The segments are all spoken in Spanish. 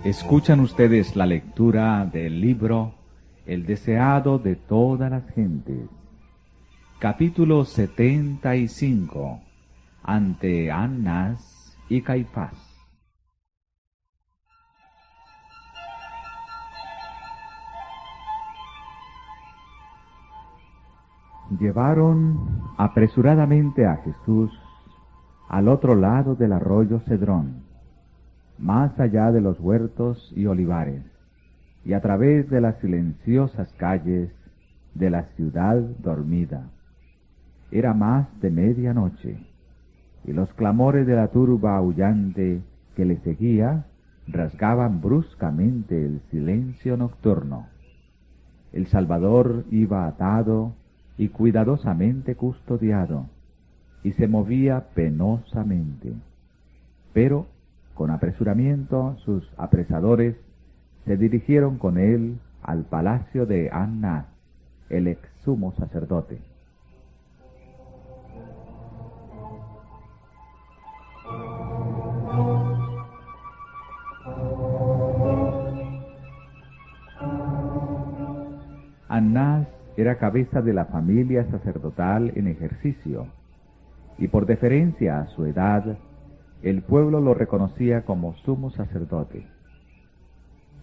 Escuchan ustedes la lectura del libro El deseado de todas las gentes, capítulo 75, ante Anás y Caifás. Llevaron apresuradamente a Jesús al otro lado del arroyo Cedrón, más allá de los huertos y olivares, y a través de las silenciosas calles de la ciudad dormida. Era más de medianoche, y los clamores de la turba aullante que le seguía rasgaban bruscamente el silencio nocturno. El Salvador iba atado y cuidadosamente custodiado, y se movía penosamente. Pero, con apresuramiento, sus apresadores se dirigieron con él al palacio de Anás, el ex sumo sacerdote. Anás era cabeza de la familia sacerdotal en ejercicio, y por deferencia a su edad, el pueblo lo reconocía como sumo sacerdote.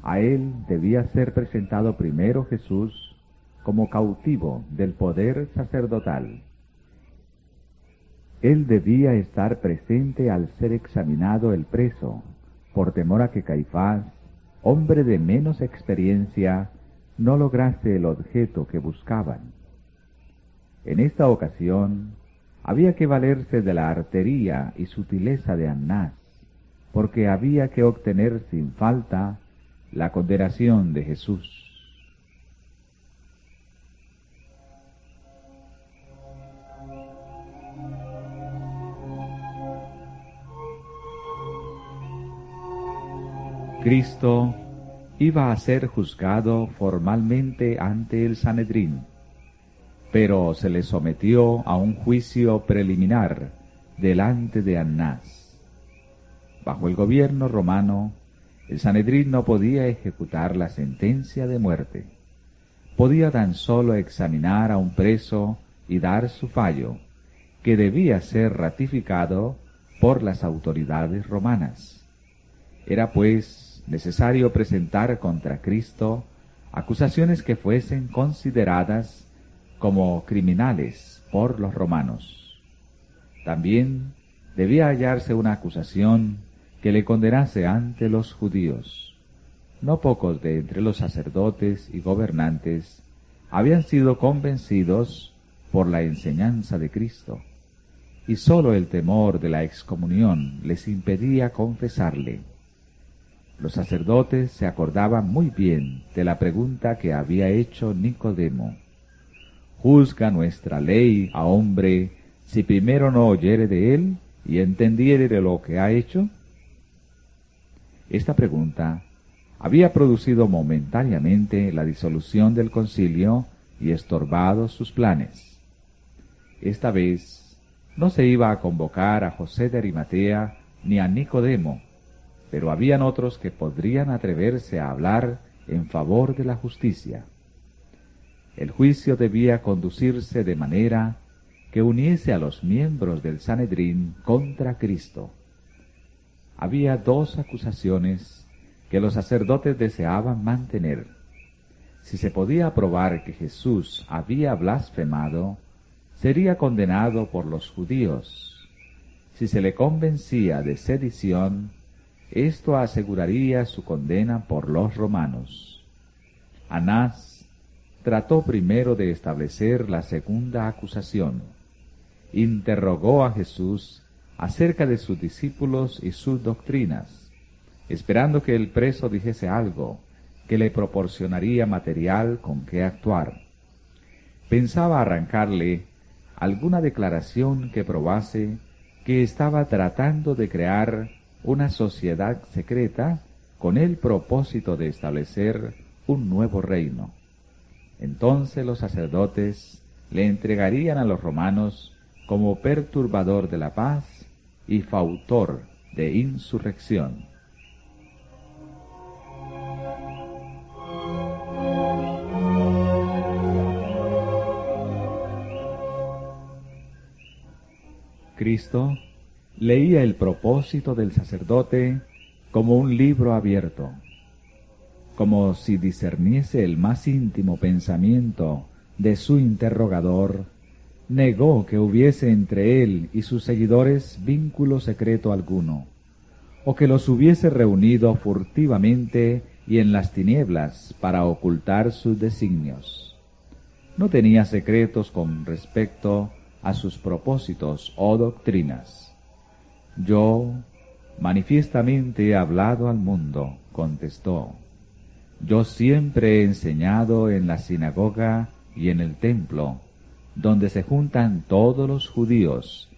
A él debía ser presentado primero Jesús como cautivo del poder sacerdotal. Él debía estar presente al ser examinado el preso, por temor a que Caifás, hombre de menos experiencia, no lograse el objeto que buscaban. En esta ocasión, había que valerse de la artería y sutileza de Anás, porque había que obtener sin falta la condenación de Jesús. Cristo iba a ser juzgado formalmente ante el Sanedrín, pero se le sometió a un juicio preliminar delante de Anás. Bajo el gobierno romano, el Sanedrín no podía ejecutar la sentencia de muerte. Podía tan solo examinar a un preso y dar su fallo, que debía ser ratificado por las autoridades romanas. Era pues necesario presentar contra Cristo acusaciones que fuesen consideradas como criminales por los romanos. También debía hallarse una acusación que le condenase ante los judíos. No pocos de entre los sacerdotes y gobernantes habían sido convencidos por la enseñanza de Cristo, y sólo el temor de la excomunión les impedía confesarle. Los sacerdotes se acordaban muy bien de la pregunta que había hecho Nicodemo: ¿juzga nuestra ley a hombre si primero no oyere de él y entendiere de lo que ha hecho? Esta pregunta había producido momentáneamente la disolución del concilio y estorbado sus planes. Esta vez no se iba a convocar a José de Arimatea ni a Nicodemo, pero habían otros que podrían atreverse a hablar en favor de la justicia. El juicio debía conducirse de manera que uniese a los miembros del Sanedrín contra Cristo. Había dos acusaciones que los sacerdotes deseaban mantener. Si se podía probar que Jesús había blasfemado, sería condenado por los judíos. Si se le convencía de sedición, esto aseguraría su condena por los romanos. Anás trató primero de establecer la segunda acusación. Interrogó a Jesús acerca de sus discípulos y sus doctrinas, esperando que el preso dijese algo que le proporcionaría material con que actuar. Pensaba arrancarle alguna declaración que probase que estaba tratando de crear una sociedad secreta con el propósito de establecer un nuevo reino. Entonces los sacerdotes le entregarían a los romanos como perturbador de la paz y fautor de insurrección. Cristo leía el propósito del sacerdote como un libro abierto, como si discerniese el más íntimo pensamiento de su interrogador. Negó que hubiese entre él y sus seguidores vínculo secreto alguno, o que los hubiese reunido furtivamente y en las tinieblas para ocultar sus designios. No tenía secretos con respecto a sus propósitos o doctrinas. Yo manifiestamente he hablado al mundo, contestó. Yo siempre he enseñado en la sinagoga y en el templo, donde se juntan todos los judíos,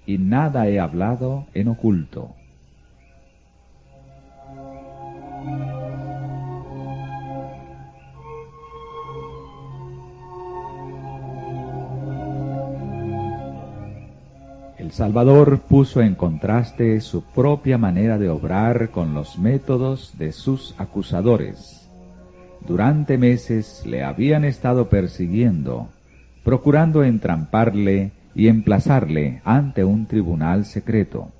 y nada he hablado en oculto. El Salvador puso en contraste su propia manera de obrar con los métodos de sus acusadores. Durante meses le habían estado persiguiendo, procurando entramparle y emplazarle ante un tribunal secreto,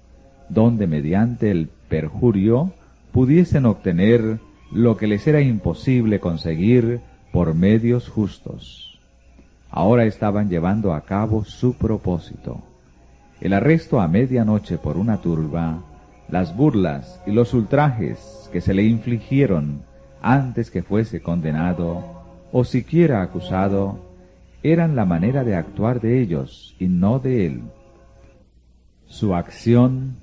donde mediante el perjurio pudiesen obtener lo que les era imposible conseguir por medios justos. Ahora estaban llevando a cabo su propósito. El arresto a medianoche por una turba, las burlas y los ultrajes que se le infligieron antes que fuese condenado o siquiera acusado, eran la manera de actuar de ellos y no de él. Su acción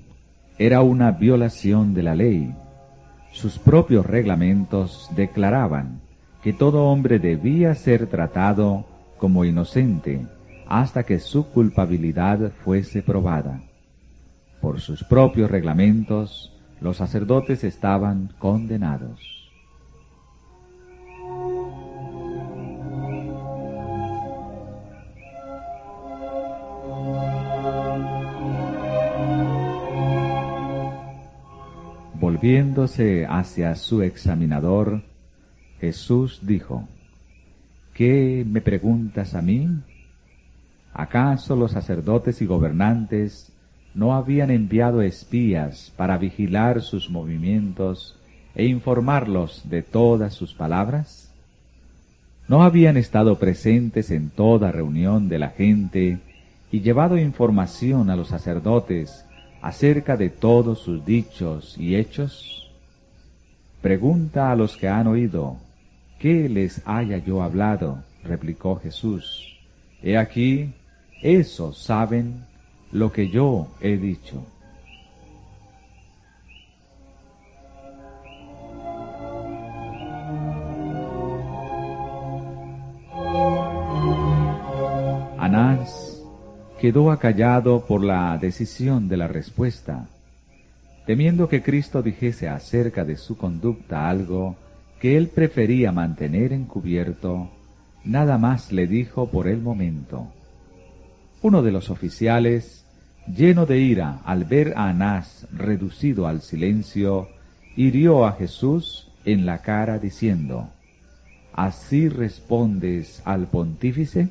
era una violación de la ley. Sus propios reglamentos declaraban que todo hombre debía ser tratado como inocente hasta que su culpabilidad fuese probada. Por sus propios reglamentos, los sacerdotes estaban condenados. Volviéndose hacia su examinador, Jesús dijo: ¿Qué me preguntas a mí? ¿Acaso los sacerdotes y gobernantes no habían enviado espías para vigilar sus movimientos e informarlos de todas sus palabras? ¿No habían estado presentes en toda reunión de la gente y llevado información a los sacerdotes acerca de todos sus dichos y hechos? Pregunta a los que han oído, ¿qué les haya yo hablado? Replicó Jesús. He aquí, esos saben lo que yo he dicho. Anás quedó acallado por la decisión de la respuesta, temiendo que Cristo dijese acerca de su conducta algo que él prefería mantener encubierto. Nada más le dijo por el momento. Uno de los oficiales, lleno de ira al ver a Anás reducido al silencio, hirió a Jesús en la cara diciendo: ¿Así respondes al pontífice?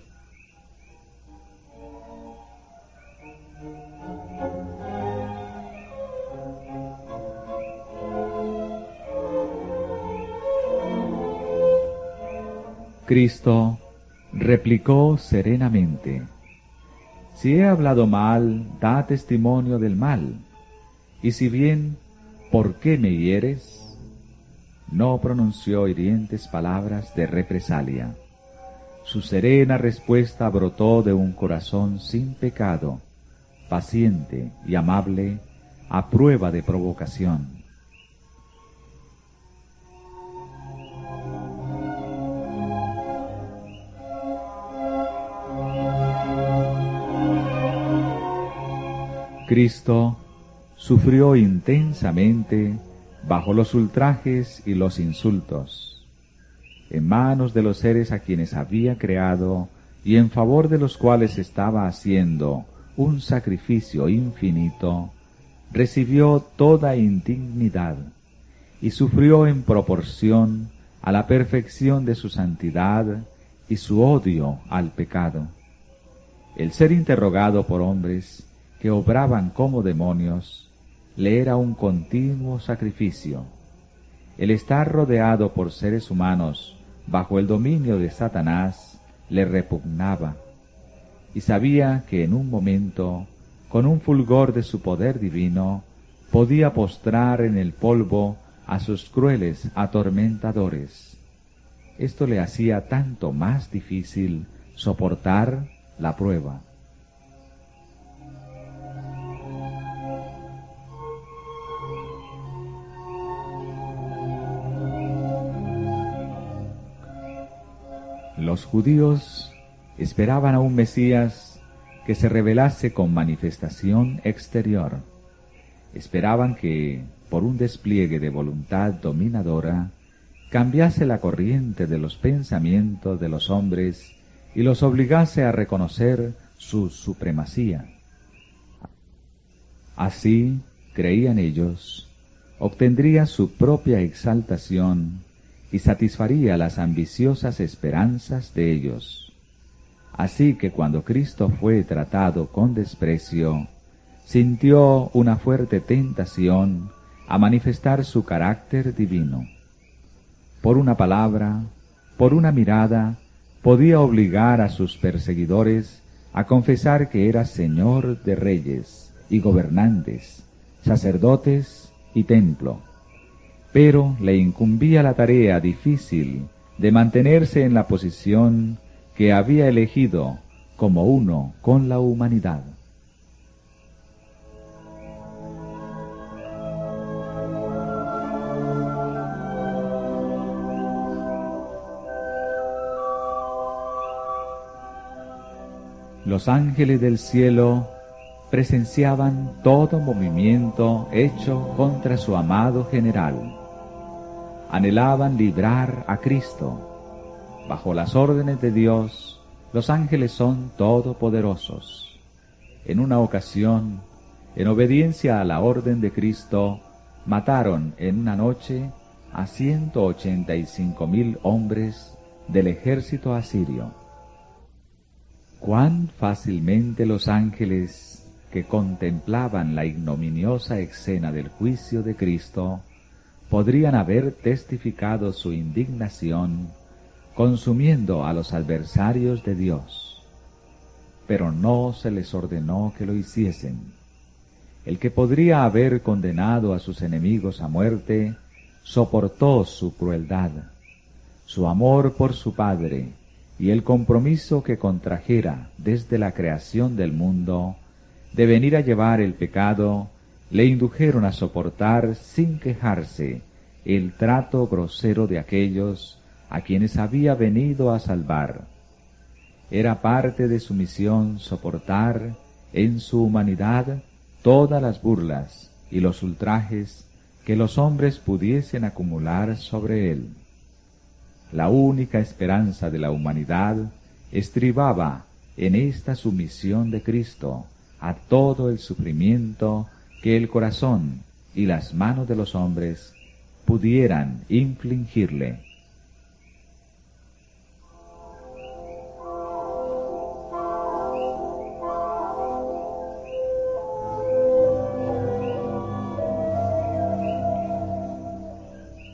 Cristo replicó serenamente: Si he hablado mal, da testimonio del mal, y si bien, ¿por qué me hieres? No pronunció hirientes palabras de represalia. Su serena respuesta brotó de un corazón sin pecado, paciente y amable, a prueba de provocación. Cristo sufrió intensamente bajo los ultrajes y los insultos, en manos de los seres a quienes había creado y en favor de los cuales estaba haciendo un sacrificio infinito. Recibió toda indignidad y sufrió en proporción a la perfección de su santidad y su odio al pecado. El ser interrogado por hombres que obraban como demonios, le era un continuo sacrificio. El estar rodeado por seres humanos bajo el dominio de Satanás le repugnaba, y sabía que en un momento, con un fulgor de su poder divino, podía postrar en el polvo a sus crueles atormentadores. Esto le hacía tanto más difícil soportar la prueba. Los judíos esperaban a un Mesías que se revelase con manifestación exterior. Esperaban que, por un despliegue de voluntad dominadora, cambiase la corriente de los pensamientos de los hombres y los obligase a reconocer su supremacía. Así, creían ellos, obtendría su propia exaltación y satisfaría las ambiciosas esperanzas de ellos. Así que cuando Cristo fue tratado con desprecio, sintió una fuerte tentación a manifestar su carácter divino. Por una palabra, por una mirada, podía obligar a sus perseguidores a confesar que era Señor de reyes y gobernantes, sacerdotes y templo. Pero le incumbía la tarea difícil de mantenerse en la posición que había elegido como uno con la humanidad. Los ángeles del cielo presenciaban todo movimiento hecho contra su amado general. Anhelaban librar a Cristo. Bajo las órdenes de Dios, los ángeles son todopoderosos. En una ocasión, en obediencia a la orden de Cristo, mataron en una noche a 185,000 hombres del ejército asirio. Cuán fácilmente los ángeles que contemplaban la ignominiosa escena del juicio de Cristo podrían haber testificado su indignación consumiendo a los adversarios de Dios. Pero no se les ordenó que lo hiciesen. El que podría haber condenado a sus enemigos a muerte, soportó su crueldad, su amor por su Padre y el compromiso que contrajera desde la creación del mundo de venir a llevar el pecado, le indujeron a soportar sin quejarse el trato grosero de aquellos a quienes había venido a salvar. Era parte de su misión soportar en su humanidad todas las burlas y los ultrajes que los hombres pudiesen acumular sobre él. La única esperanza de la humanidad estribaba en esta sumisión de Cristo a todo el sufrimiento que el corazón y las manos de los hombres pudieran infligirle.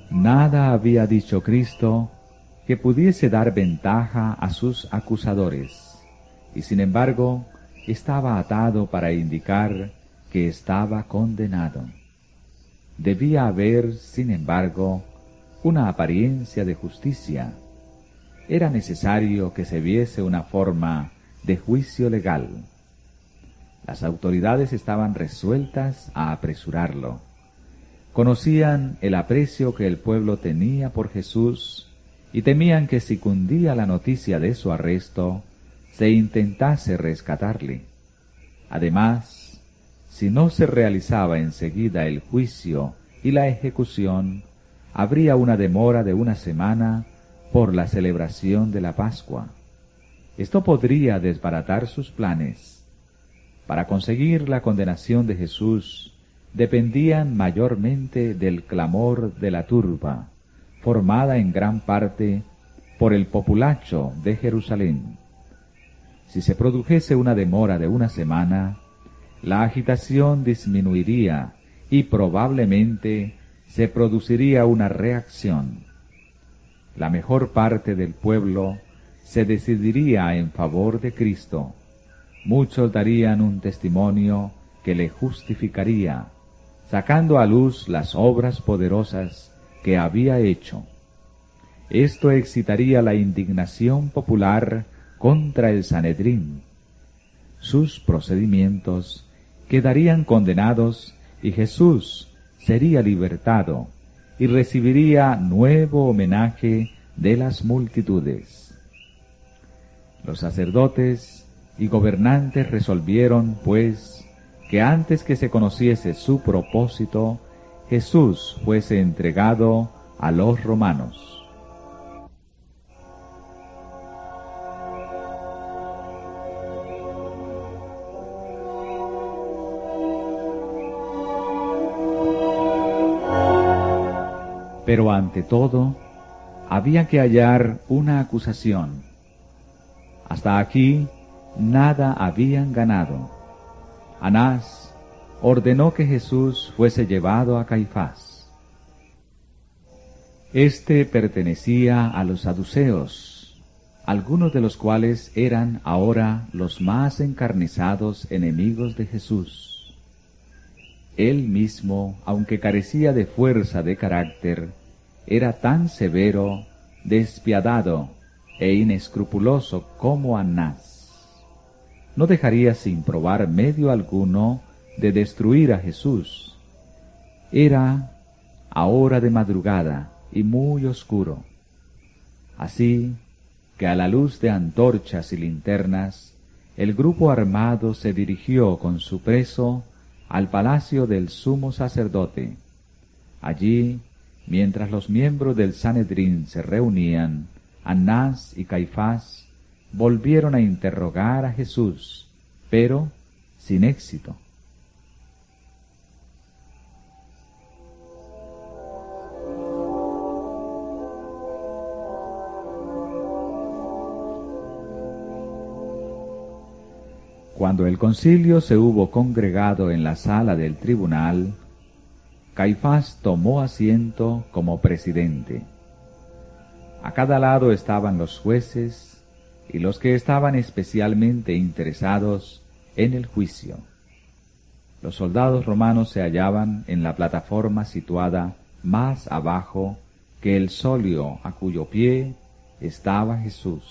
Nada había dicho Cristo que pudiese dar ventaja a sus acusadores, y sin embargo estaba atado para indicar que estaba condenado. Debía haber, sin embargo, una apariencia de justicia. Era necesario que se viese una forma de juicio legal. Las autoridades estaban resueltas a apresurarlo. Conocían el aprecio que el pueblo tenía por Jesús y temían que si cundía la noticia de su arresto, se intentase rescatarle. Además, si no se realizaba enseguida el juicio y la ejecución, habría una demora de una semana por la celebración de la Pascua. Esto podría desbaratar sus planes. Para conseguir la condenación de Jesús, dependían mayormente del clamor de la turba, formada en gran parte por el populacho de Jerusalén. Si se produjese una demora de una semana, la agitación disminuiría y probablemente se produciría una reacción. La mejor parte del pueblo se decidiría en favor de Cristo. Muchos darían un testimonio que le justificaría, sacando a luz las obras poderosas que había hecho. Esto excitaría la indignación popular contra el Sanedrín. Sus procedimientos quedarían condenados y Jesús sería libertado y recibiría nuevo homenaje de las multitudes. Los sacerdotes y gobernantes resolvieron, pues, que antes que se conociese su propósito, Jesús fuese entregado a los romanos. Pero ante todo, había que hallar una acusación. Hasta aquí nada habían ganado. Anás ordenó que Jesús fuese llevado a Caifás. Este pertenecía a los saduceos, algunos de los cuales eran ahora los más encarnizados enemigos de Jesús. Él mismo, aunque carecía de fuerza de carácter, era tan severo, despiadado e inescrupuloso como Anás. No dejaría sin probar medio alguno de destruir a Jesús. Era a hora de madrugada y muy oscuro. Así que a la luz de antorchas y linternas, el grupo armado se dirigió con su preso al palacio del sumo sacerdote. Allí, mientras los miembros del Sanedrín se reunían, Anás y Caifás volvieron a interrogar a Jesús, pero sin éxito. Cuando el concilio se hubo congregado en la sala del tribunal, Caifás tomó asiento como presidente. A cada lado estaban los jueces y los que estaban especialmente interesados en el juicio. Los soldados romanos se hallaban en la plataforma situada más abajo que el solio a cuyo pie estaba Jesús.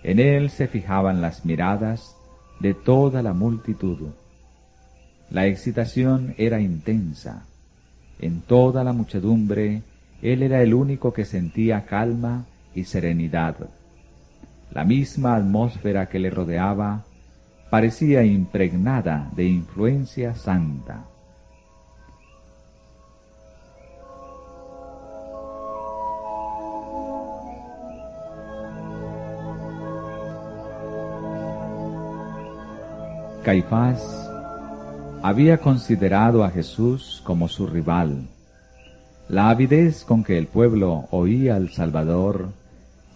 En él se fijaban las miradas de toda la multitud. La excitación era intensa. En toda la muchedumbre, él era el único que sentía calma y serenidad. La misma atmósfera que le rodeaba parecía impregnada de influencia santa. Caifás había considerado a Jesús como su rival. La avidez con que el pueblo oía al Salvador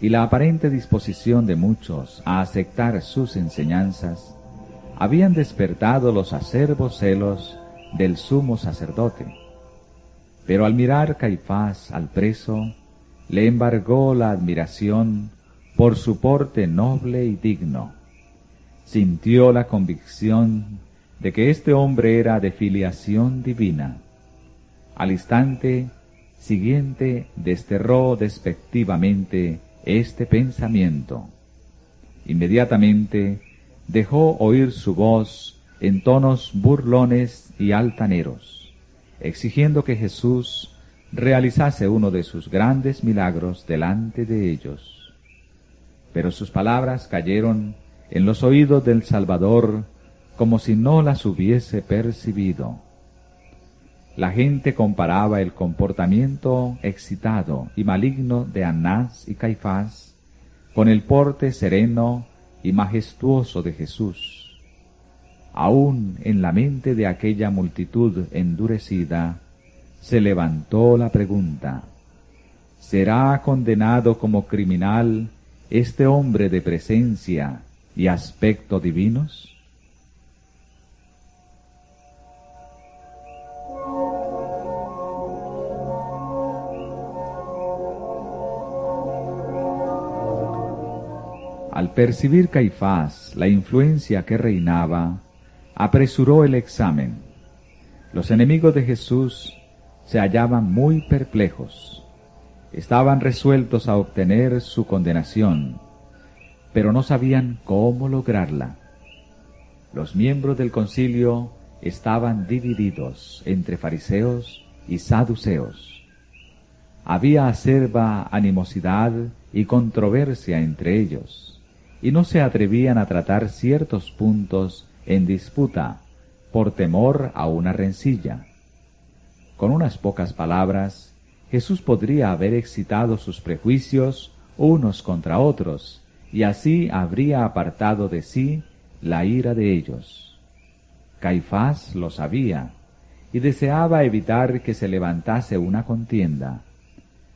y la aparente disposición de muchos a aceptar sus enseñanzas habían despertado los acerbos celos del sumo sacerdote. Pero al mirar Caifás al preso, le embargó la admiración por su porte noble y digno. Sintió la convicción de que este hombre era de filiación divina. Al instante siguiente desterró despectivamente este pensamiento. Inmediatamente dejó oír su voz en tonos burlones y altaneros, exigiendo que Jesús realizase uno de sus grandes milagros delante de ellos. Pero sus palabras cayeron en los oídos del Salvador como si no las hubiese percibido. La gente comparaba el comportamiento excitado y maligno de Anás y Caifás con el porte sereno y majestuoso de Jesús. Aún en la mente de aquella multitud endurecida se levantó la pregunta: ¿será condenado como criminal este hombre de presencia y aspecto divinos? percibir Caifás la influencia que reinaba, apresuró el examen. Los enemigos de Jesús se hallaban muy perplejos. Estaban resueltos a obtener su condenación, pero no sabían cómo lograrla. Los miembros del concilio estaban divididos entre fariseos y saduceos. Había acerba animosidad y controversia entre ellos, y no se atrevían a tratar ciertos puntos en disputa por temor a una rencilla. Con unas pocas palabras, Jesús podría haber excitado sus prejuicios unos contra otros, y así habría apartado de sí la ira de ellos. Caifás lo sabía, y deseaba evitar que se levantase una contienda.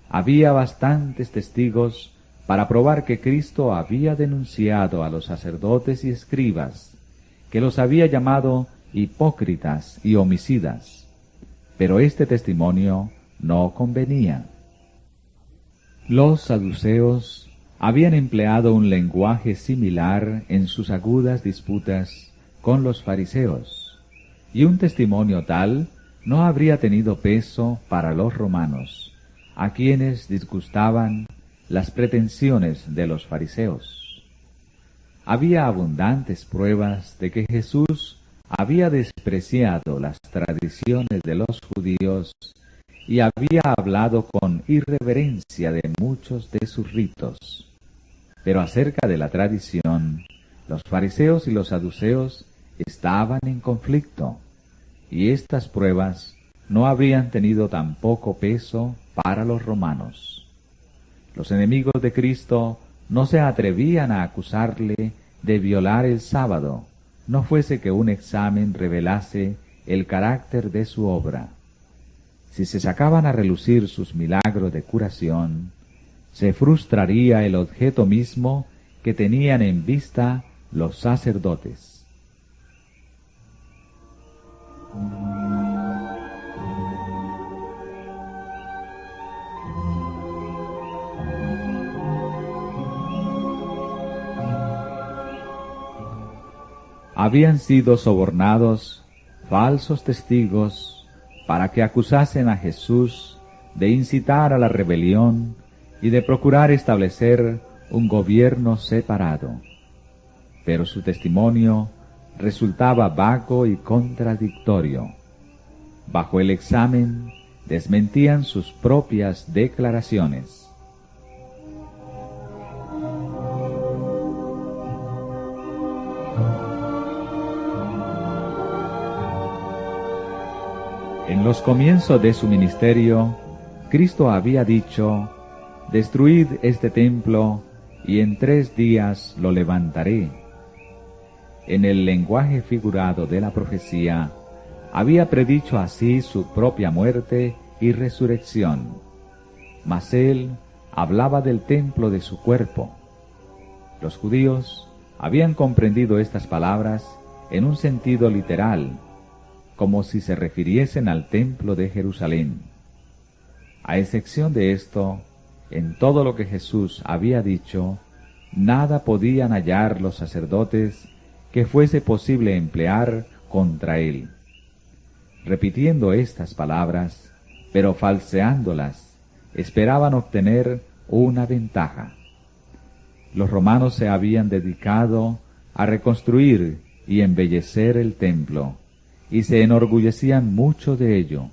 Había bastantes testigos para probar que Cristo había denunciado a los sacerdotes y escribas, que los había llamado hipócritas y homicidas, pero este testimonio no convenía. Los saduceos habían empleado un lenguaje similar en sus agudas disputas con los fariseos, y un testimonio tal no habría tenido peso para los romanos, a quienes disgustaban las pretensiones de los fariseos. Había abundantes pruebas de que Jesús había despreciado las tradiciones de los judíos y había hablado con irreverencia de muchos de sus ritos. Pero acerca de la tradición, los fariseos y los saduceos estaban en conflicto, y estas pruebas no habrían tenido tan poco peso para los romanos. Los enemigos de Cristo no se atrevían a acusarle de violar el sábado, no fuese que un examen revelase el carácter de su obra. Si se sacaban a relucir sus milagros de curación, se frustraría el objeto mismo que tenían en vista los sacerdotes. Habían sido sobornados falsos testigos para que acusasen a Jesús de incitar a la rebelión y de procurar establecer un gobierno separado. Pero su testimonio resultaba vago y contradictorio. Bajo el examen, desmentían sus propias declaraciones. En los comienzos de su ministerio, Cristo había dicho: «Destruid este templo, y en 3 días lo levantaré». En el lenguaje figurado de la profecía, había predicho así su propia muerte y resurrección, mas él hablaba del templo de su cuerpo. Los judíos habían comprendido estas palabras en un sentido literal, como si se refiriesen al templo de Jerusalén. A excepción de esto, en todo lo que Jesús había dicho, nada podían hallar los sacerdotes que fuese posible emplear contra él. Repitiendo estas palabras, pero falseándolas, esperaban obtener una ventaja. Los romanos se habían dedicado a reconstruir y embellecer el templo, y se enorgullecían mucho de ello.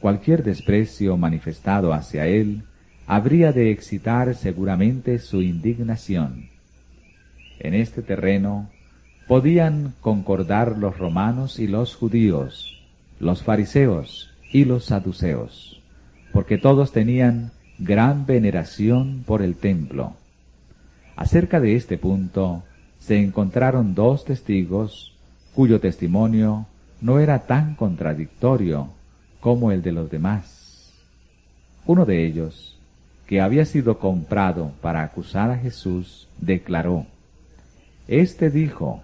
Cualquier desprecio manifestado hacia él habría de excitar seguramente su indignación. En este terreno podían concordar los romanos y los judíos, los fariseos y los saduceos, porque todos tenían gran veneración por el templo. Acerca de este punto se encontraron 2 testigos cuyo testimonio no era tan contradictorio como el de los demás. Uno de ellos, que había sido comprado para acusar a Jesús, declaró: «Este dijo: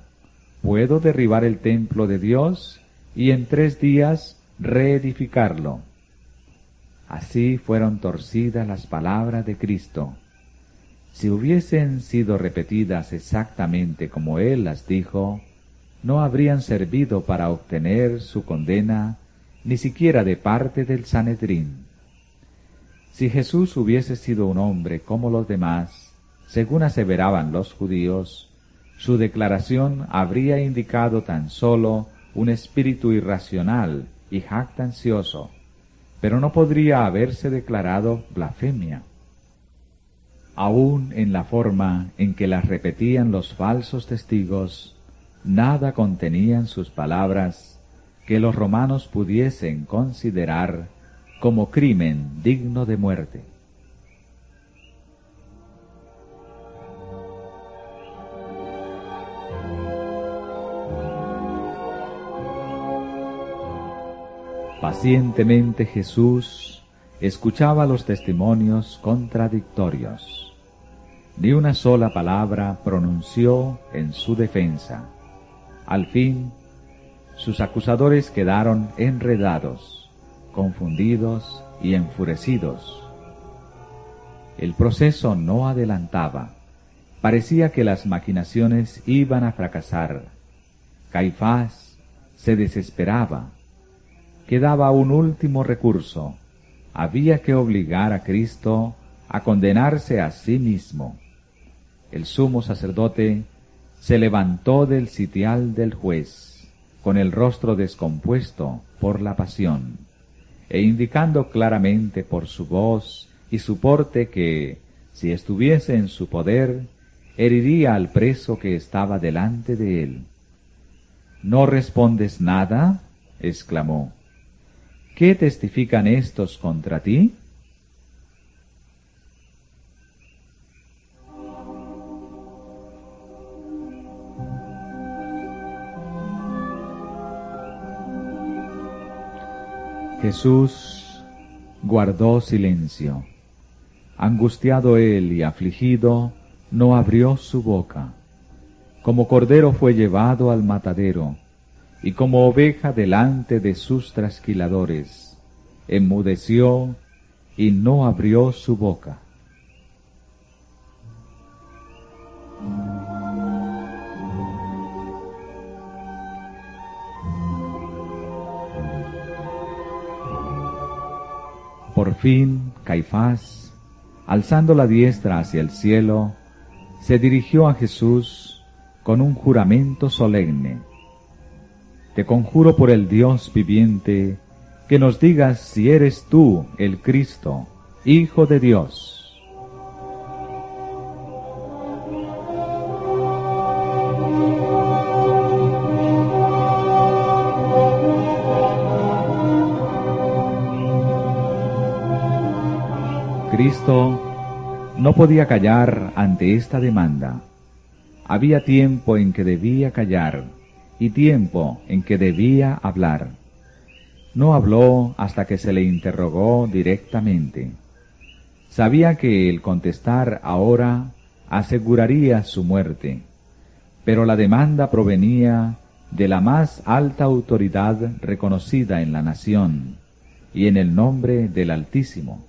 puedo derribar el templo de Dios y en 3 días reedificarlo». Así fueron torcidas las palabras de Cristo. si hubiesen sido repetidas exactamente como él las dijo, no habrían servido para obtener su condena ni siquiera de parte del Sanedrín. Si Jesús hubiese sido un hombre como los demás, según aseveraban los judíos, su declaración habría indicado tan solo un espíritu irracional y jactancioso, pero no podría haberse declarado blasfemia. Aún en la forma en que las repetían los falsos testigos, nada contenían sus palabras que los romanos pudiesen considerar como crimen digno de muerte. Pacientemente Jesús escuchaba los testimonios contradictorios. Ni una sola palabra pronunció en su defensa. Al fin, sus acusadores quedaron enredados, confundidos y enfurecidos. El proceso no adelantaba. Parecía que las maquinaciones iban a fracasar. Caifás se desesperaba. Quedaba un último recurso. Había que obligar a Cristo a condenarse a sí mismo. El sumo sacerdote se levantó del sitial del juez, con el rostro descompuesto por la pasión, e indicando claramente por su voz y su porte que, si estuviese en su poder, heriría al preso que estaba delante de él. ¿No respondes nada?, exclamó. ¿Qué testifican estos contra ti? Jesús guardó silencio. Angustiado él y afligido, no abrió su boca. Como cordero fue llevado al matadero, y como oveja delante de sus trasquiladores, enmudeció y no abrió su boca. Por fin, Caifás, alzando la diestra hacia el cielo, se dirigió a Jesús con un juramento solemne. Te conjuro por el Dios viviente, que nos digas si eres tú el Cristo, Hijo de Dios. Cristo no podía callar ante esta demanda. Había tiempo en que debía callar y tiempo en que debía hablar. No habló hasta que se le interrogó directamente. Sabía que el contestar ahora aseguraría su muerte, pero la demanda provenía de la más alta autoridad reconocida en la nación y en el nombre del Altísimo.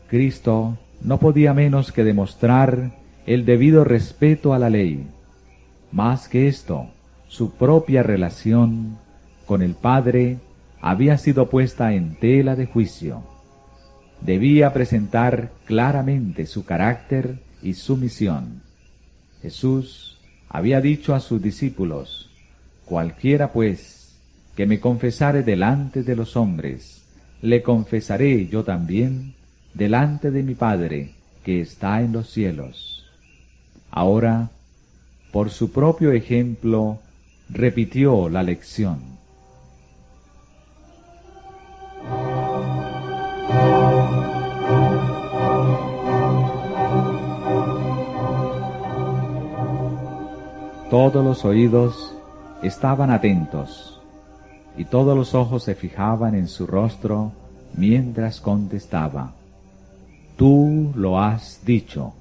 Cristo no podía menos que demostrar el debido respeto a la ley. Más que esto, su propia relación con el Padre había sido puesta en tela de juicio. Debía presentar claramente su carácter y su misión. Jesús había dicho a sus discípulos: cualquiera pues que me confesare delante de los hombres, le confesaré yo también delante de mi Padre que está en los cielos. Ahora, por su propio ejemplo, repitió la lección. Todos los oídos estaban atentos, y todos los ojos se fijaban en su rostro mientras contestaba: Tú lo has dicho.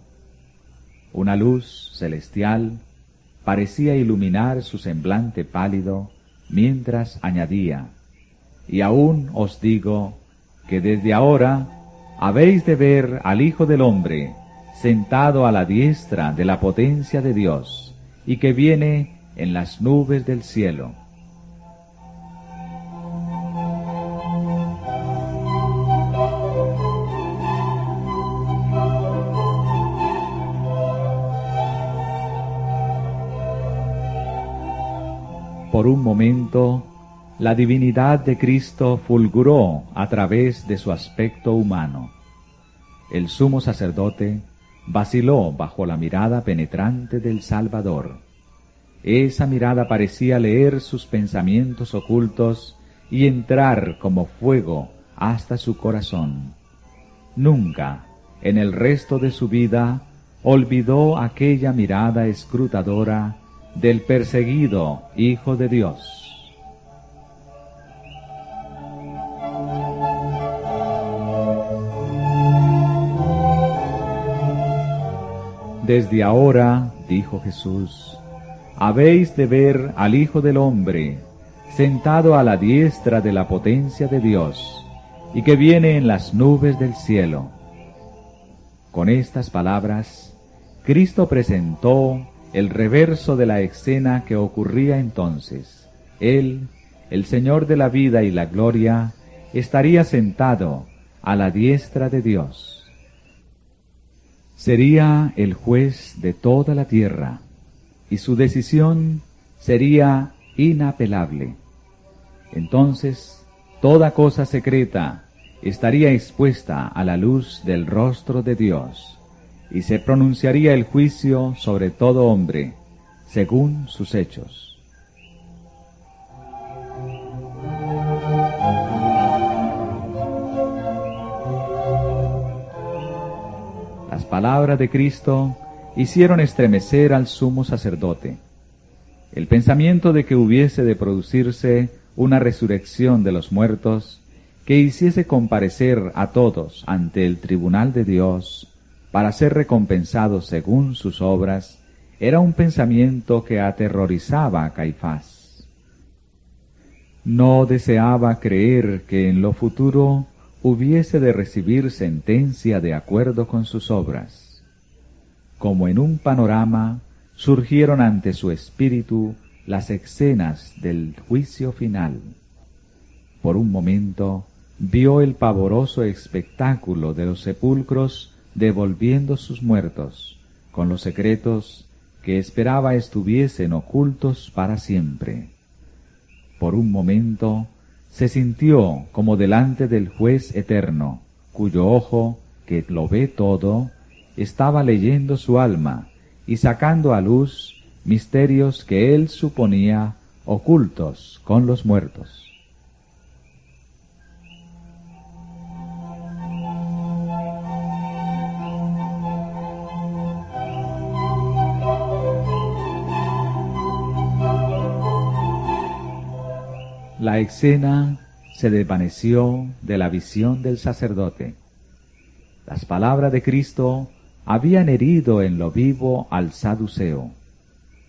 Una luz celestial parecía iluminar su semblante pálido, mientras añadía: y aún os digo que desde ahora habéis de ver al Hijo del Hombre sentado a la diestra de la potencia de Dios, y que viene en las nubes del cielo. Por un momento, la divinidad de Cristo fulguró a través de su aspecto humano. El sumo sacerdote vaciló bajo la mirada penetrante del Salvador. Esa mirada parecía leer sus pensamientos ocultos y entrar como fuego hasta su corazón. Nunca, en el resto de su vida, olvidó aquella mirada escrutadora del perseguido Hijo de Dios. Desde ahora, dijo Jesús, habéis de ver al Hijo del Hombre sentado a la diestra de la potencia de Dios, y que viene en las nubes del cielo. Con estas palabras, Cristo presentó el reverso de la escena que ocurría entonces. Él, el Señor de la vida y la gloria, estaría sentado a la diestra de Dios. Sería el juez de toda la tierra, y su decisión sería inapelable. Entonces, toda cosa secreta estaría expuesta a la luz del rostro de Dios, y se pronunciaría el juicio sobre todo hombre, según sus hechos. Las palabras de Cristo hicieron estremecer al sumo sacerdote. El pensamiento de que hubiese de producirse una resurrección de los muertos que hiciese comparecer a todos ante el tribunal de Dios para ser recompensados según sus obras, era un pensamiento que aterrorizaba a Caifás. No deseaba creer que en lo futuro hubiese de recibir sentencia de acuerdo con sus obras. Como en un panorama, surgieron ante su espíritu las escenas del juicio final. Por un momento, vio el pavoroso espectáculo de los sepulcros devolviendo sus muertos, con los secretos que esperaba estuviesen ocultos para siempre. Por un momento, se sintió como delante del juez eterno, cuyo ojo, que lo ve todo, estaba leyendo su alma y sacando a luz misterios que él suponía ocultos con los muertos. La escena se desvaneció de la visión del sacerdote. Las palabras de Cristo habían herido en lo vivo al saduceo.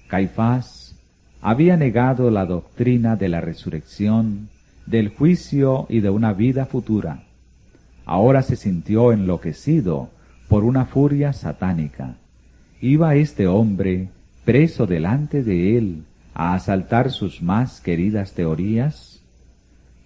Caifás había negado la doctrina de la resurrección, del juicio y de una vida futura. Ahora se sintió enloquecido por una furia satánica. ¿Iba este hombre, preso delante de él, a asaltar sus más queridas teorías?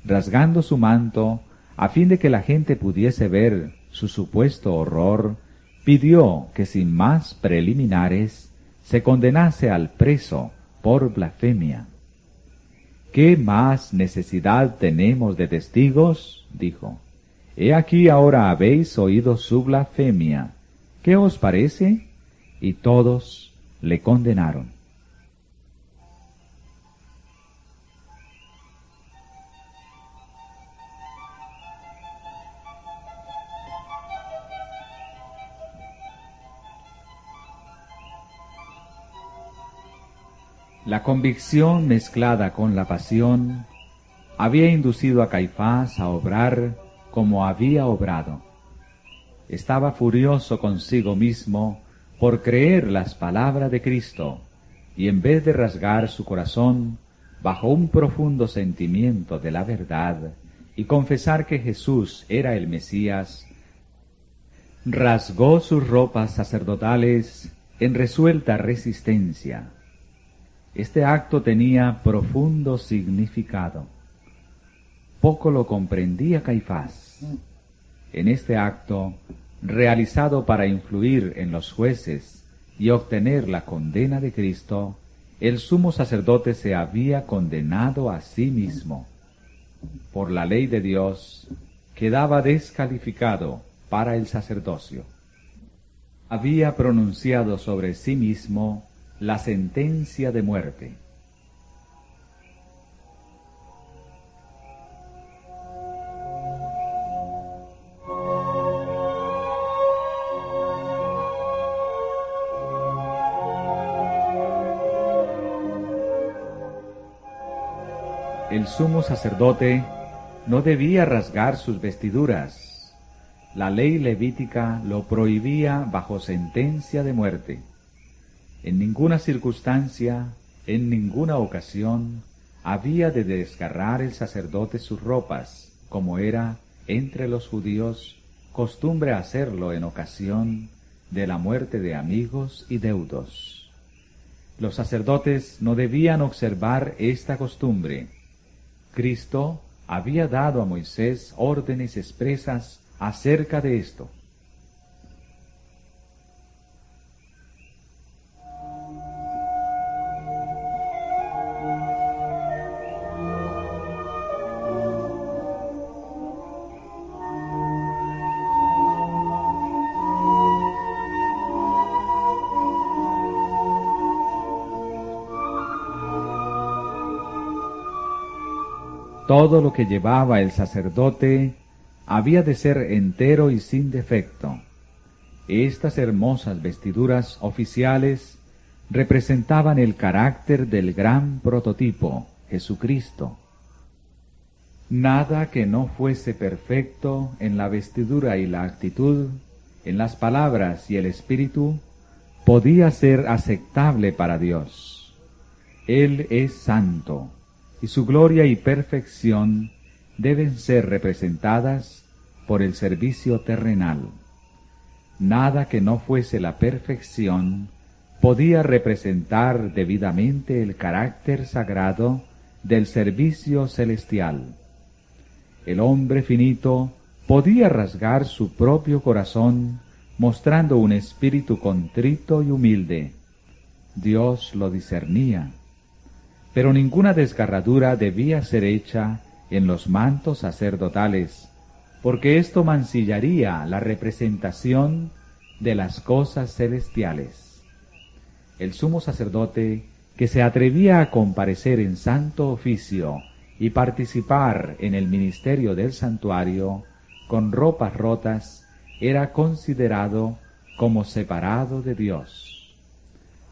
Rasgando su manto, a fin de que la gente pudiese ver su supuesto horror, pidió que sin más preliminares se condenase al preso por blasfemia. ¿Qué más necesidad tenemos de testigos?, dijo. He aquí ahora habéis oído su blasfemia. ¿Qué os parece? Y todos le condenaron. La convicción mezclada con la pasión había inducido a Caifás a obrar como había obrado. Estaba furioso consigo mismo por creer las palabras de Cristo, y en vez de rasgar su corazón bajo un profundo sentimiento de la verdad y confesar que Jesús era el Mesías, rasgó sus ropas sacerdotales en resuelta resistencia. Este acto tenía profundo significado. Poco lo comprendía Caifás. En este acto, realizado para influir en los jueces y obtener la condena de Cristo, el sumo sacerdote se había condenado a sí mismo. Por la ley de Dios, quedaba descalificado para el sacerdocio. Había pronunciado sobre sí mismo la sentencia de muerte. El sumo sacerdote no debía rasgar sus vestiduras. La ley levítica lo prohibía bajo sentencia de muerte. En ninguna circunstancia, en ninguna ocasión, había de desgarrar el sacerdote sus ropas, como era, entre los judíos, costumbre hacerlo en ocasión de la muerte de amigos y deudos. Los sacerdotes no debían observar esta costumbre. Cristo había dado a Moisés órdenes expresas acerca de esto. Todo lo que llevaba el sacerdote había de ser entero y sin defecto. Estas hermosas vestiduras oficiales representaban el carácter del gran prototipo, Jesucristo. Nada que no fuese perfecto en la vestidura y la actitud, en las palabras y el espíritu, podía ser aceptable para Dios. Él es santo, y su gloria y perfección deben ser representadas por el servicio terrenal. Nada que no fuese la perfección podía representar debidamente el carácter sagrado del servicio celestial. El hombre finito podía rasgar su propio corazón mostrando un espíritu contrito y humilde. Dios lo discernía. Pero ninguna desgarradura debía ser hecha en los mantos sacerdotales, porque esto mancillaría la representación de las cosas celestiales. El sumo sacerdote, que se atrevía a comparecer en santo oficio y participar en el ministerio del santuario con ropas rotas, era considerado como separado de Dios.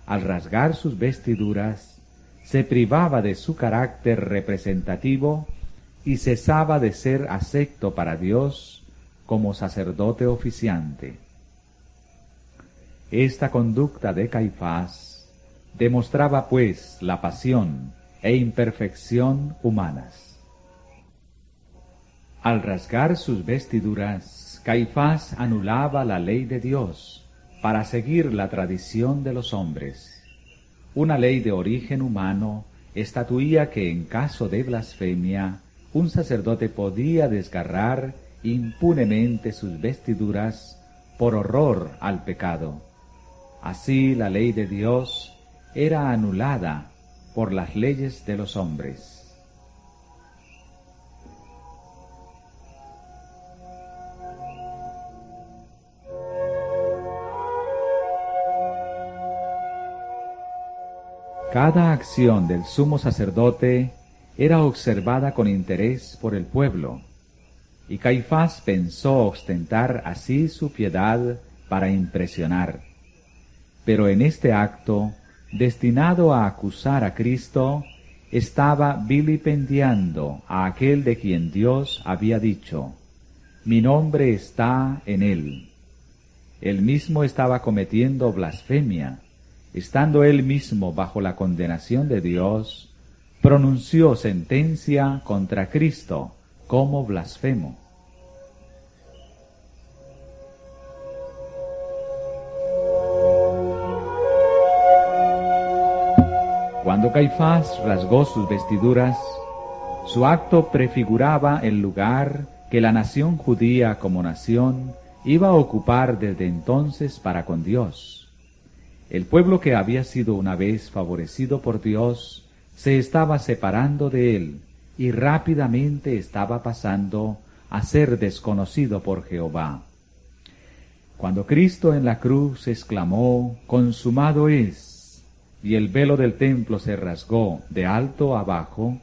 Al rasgar sus vestiduras, se privaba de su carácter representativo y cesaba de ser acepto para Dios como sacerdote oficiante. Esta conducta de Caifás demostraba pues la pasión e imperfección humanas. Al rasgar sus vestiduras, Caifás anulaba la ley de Dios para seguir la tradición de los hombres. Una ley de origen humano estatuía que en caso de blasfemia, un sacerdote podía desgarrar impunemente sus vestiduras por horror al pecado. Así la ley de Dios era anulada por las leyes de los hombres. Cada acción del sumo sacerdote era observada con interés por el pueblo, y Caifás pensó ostentar así su piedad para impresionar. Pero en este acto, destinado a acusar a Cristo, estaba vilipendiando a aquel de quien Dios había dicho: «Mi nombre está en él». Él mismo estaba cometiendo blasfemia. Estando él mismo bajo la condenación de Dios, pronunció sentencia contra Cristo como blasfemo. Cuando Caifás rasgó sus vestiduras, su acto prefiguraba el lugar que la nación judía como nación iba a ocupar desde entonces para con Dios. El pueblo que había sido una vez favorecido por Dios se estaba separando de él y rápidamente estaba pasando a ser desconocido por Jehová. Cuando Cristo en la cruz exclamó, «Consumado es», y el velo del templo se rasgó de alto a bajo,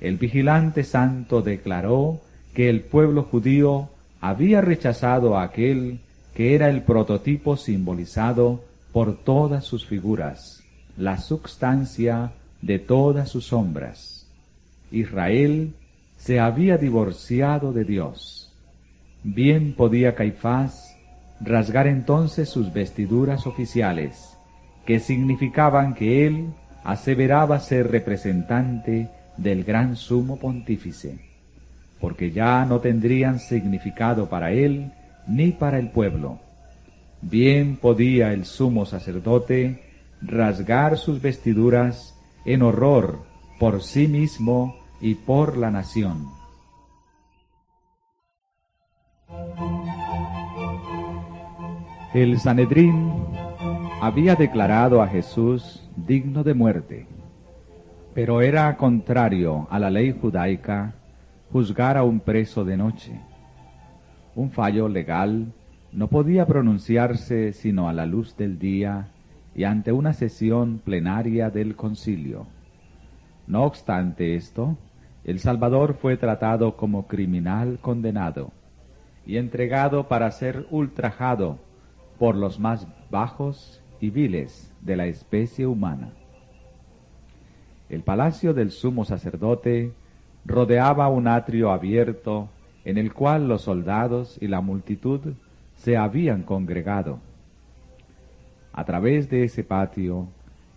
el vigilante santo declaró que el pueblo judío había rechazado a aquel que era el prototipo simbolizado por todas sus figuras, la substancia de todas sus sombras. Israel se había divorciado de Dios. Bien podía Caifás rasgar entonces sus vestiduras oficiales, que significaban que él aseveraba ser representante del gran sumo pontífice, porque ya no tendrían significado para él ni para el pueblo. Bien podía el sumo sacerdote rasgar sus vestiduras en horror por sí mismo y por la nación. El Sanedrín había declarado a Jesús digno de muerte, pero era contrario a la ley judaica juzgar a un preso de noche. Un fallo legal no podía pronunciarse sino a la luz del día y ante una sesión plenaria del concilio. No obstante esto, el Salvador fue tratado como criminal condenado y entregado para ser ultrajado por los más bajos y viles de la especie humana. El palacio del sumo sacerdote rodeaba un atrio abierto en el cual los soldados y la multitud se habían congregado. A través de ese patio,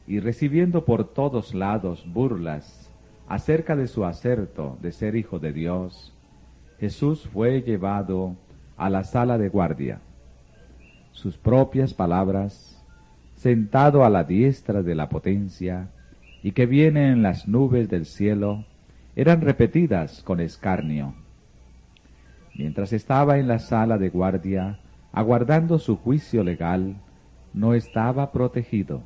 y recibiendo por todos lados burlas acerca de su acerto de ser hijo de Dios, Jesús fue llevado a la sala de guardia. Sus propias palabras, sentado a la diestra de la potencia, y que viene en las nubes del cielo, eran repetidas con escarnio. Mientras estaba en la sala de guardia, aguardando su juicio legal, no estaba protegido.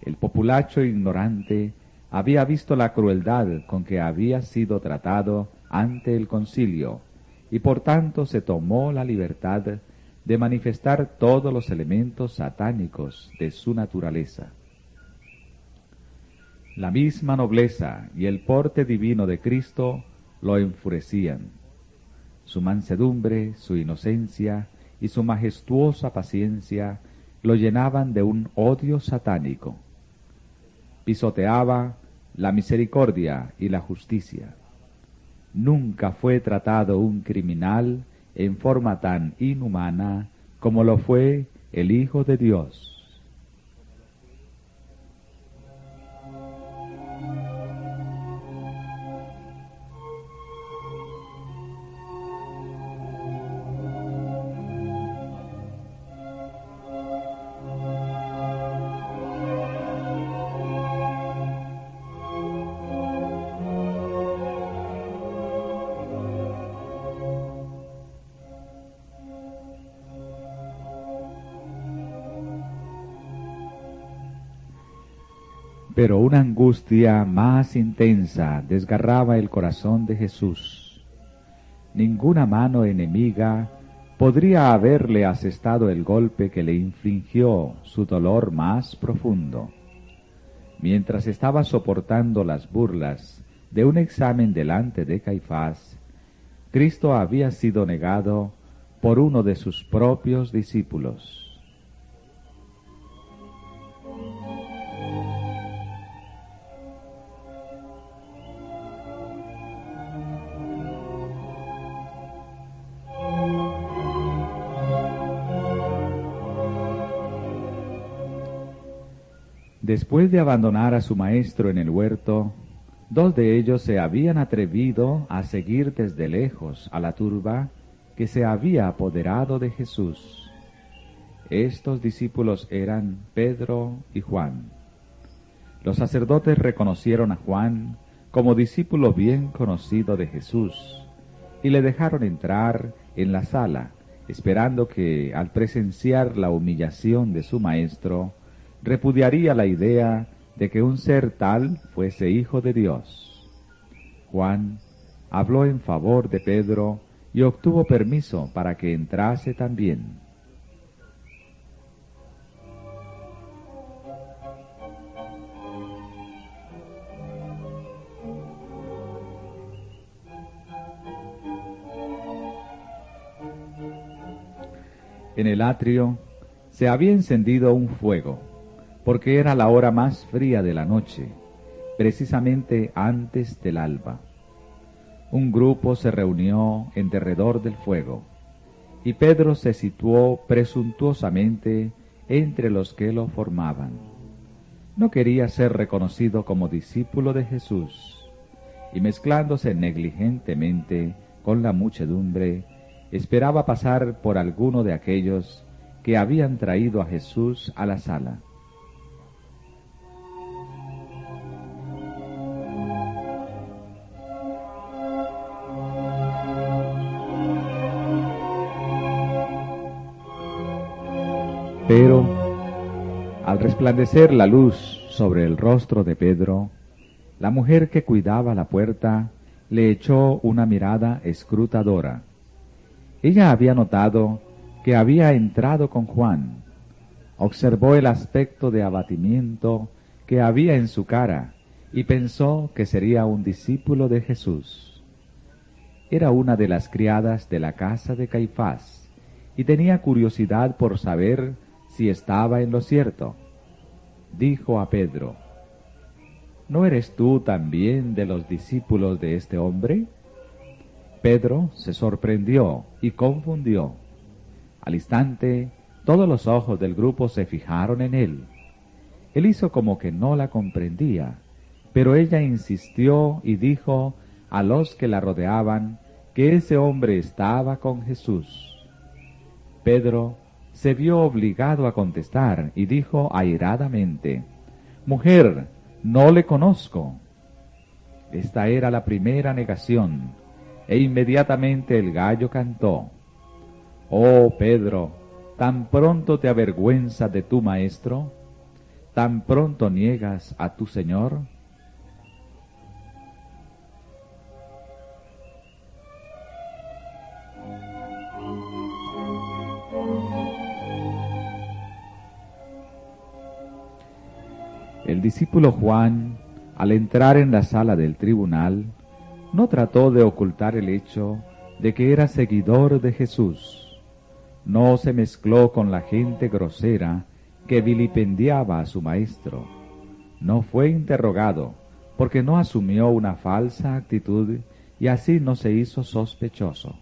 El populacho ignorante había visto la crueldad con que había sido tratado ante el concilio, y por tanto se tomó la libertad de manifestar todos los elementos satánicos de su naturaleza. La misma nobleza y el porte divino de Cristo lo enfurecían. Su mansedumbre, su inocencia y su majestuosa paciencia lo llenaban de un odio satánico. Pisoteaba la misericordia y la justicia. Nunca fue tratado un criminal en forma tan inhumana como lo fue el Hijo de Dios. Pero una angustia más intensa desgarraba el corazón de Jesús. Ninguna mano enemiga podría haberle asestado el golpe que le infligió su dolor más profundo. Mientras estaba soportando las burlas de un examen delante de Caifás, Cristo había sido negado por uno de sus propios discípulos. Después de abandonar a su maestro en el huerto, dos de ellos se habían atrevido a seguir desde lejos a la turba que se había apoderado de Jesús. Estos discípulos eran Pedro y Juan. Los sacerdotes reconocieron a Juan como discípulo bien conocido de Jesús y le dejaron entrar en la sala, esperando que, al presenciar la humillación de su maestro, repudiaría la idea de que un ser tal fuese hijo de Dios. Juan habló en favor de Pedro y obtuvo permiso para que entrase también. En el atrio se había encendido un fuego, porque era la hora más fría de la noche, precisamente antes del alba. Un grupo se reunió en derredor del fuego, y Pedro se situó presuntuosamente entre los que lo formaban. No quería ser reconocido como discípulo de Jesús, y mezclándose negligentemente con la muchedumbre, esperaba pasar por alguno de aquellos que habían traído a Jesús a la sala. Pero, al resplandecer la luz sobre el rostro de Pedro, la mujer que cuidaba la puerta le echó una mirada escrutadora. Ella había notado que había entrado con Juan, observó el aspecto de abatimiento que había en su cara y pensó que sería un discípulo de Jesús. Era una de las criadas de la casa de Caifás y tenía curiosidad por saber si estaba en lo cierto. Dijo a Pedro: ¿No eres tú también de los discípulos de este hombre? Pedro se sorprendió y confundió. Al instante, todos los ojos del grupo se fijaron en él. Él hizo como que no la comprendía, pero ella insistió y dijo a los que la rodeaban que ese hombre estaba con Jesús. Pedro se vio obligado a contestar y dijo airadamente: «Mujer, no le conozco». Esta era la primera negación, e inmediatamente el gallo cantó. «Oh Pedro, ¿tan pronto te avergüenzas de tu maestro? ¿Tan pronto niegas a tu Señor?» El discípulo Juan, al entrar en la sala del tribunal, no trató de ocultar el hecho de que era seguidor de Jesús. No se mezcló con la gente grosera que vilipendiaba a su maestro. No fue interrogado, porque no asumió una falsa actitud y así no se hizo sospechoso.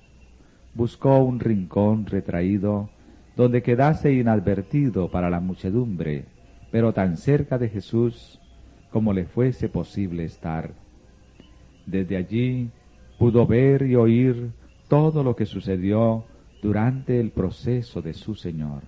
Buscó un rincón retraído donde quedase inadvertido para la muchedumbre, pero tan cerca de Jesús como le fuese posible estar. Desde allí pudo ver y oír todo lo que sucedió durante el proceso de su Señor.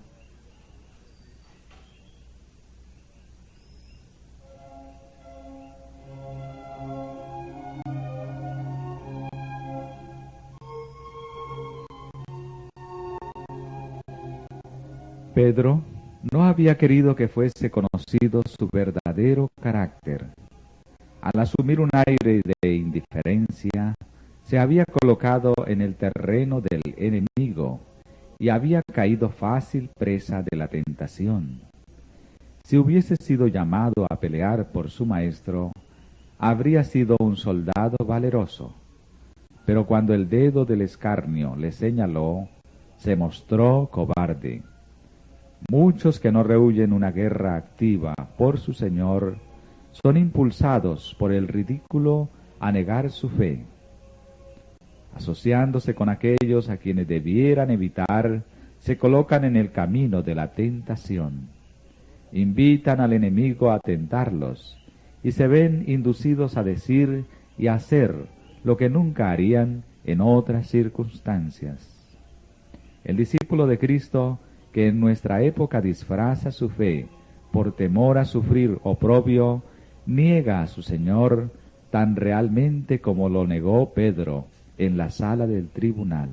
Pedro no había querido que fuese conocido su verdadero carácter. Al asumir un aire de indiferencia, se había colocado en el terreno del enemigo y había caído fácil presa de la tentación. Si hubiese sido llamado a pelear por su maestro, habría sido un soldado valeroso. Pero cuando el dedo del escarnio le señaló, se mostró cobarde. Muchos que no rehuyen una guerra activa por su Señor son impulsados por el ridículo a negar su fe. Asociándose con aquellos a quienes debieran evitar, se colocan en el camino de la tentación. Invitan al enemigo a tentarlos y se ven inducidos a decir y a hacer lo que nunca harían en otras circunstancias. El discípulo de Cristo, que en nuestra época disfraza su fe por temor a sufrir oprobio, niega a su Señor tan realmente como lo negó Pedro en la sala del tribunal.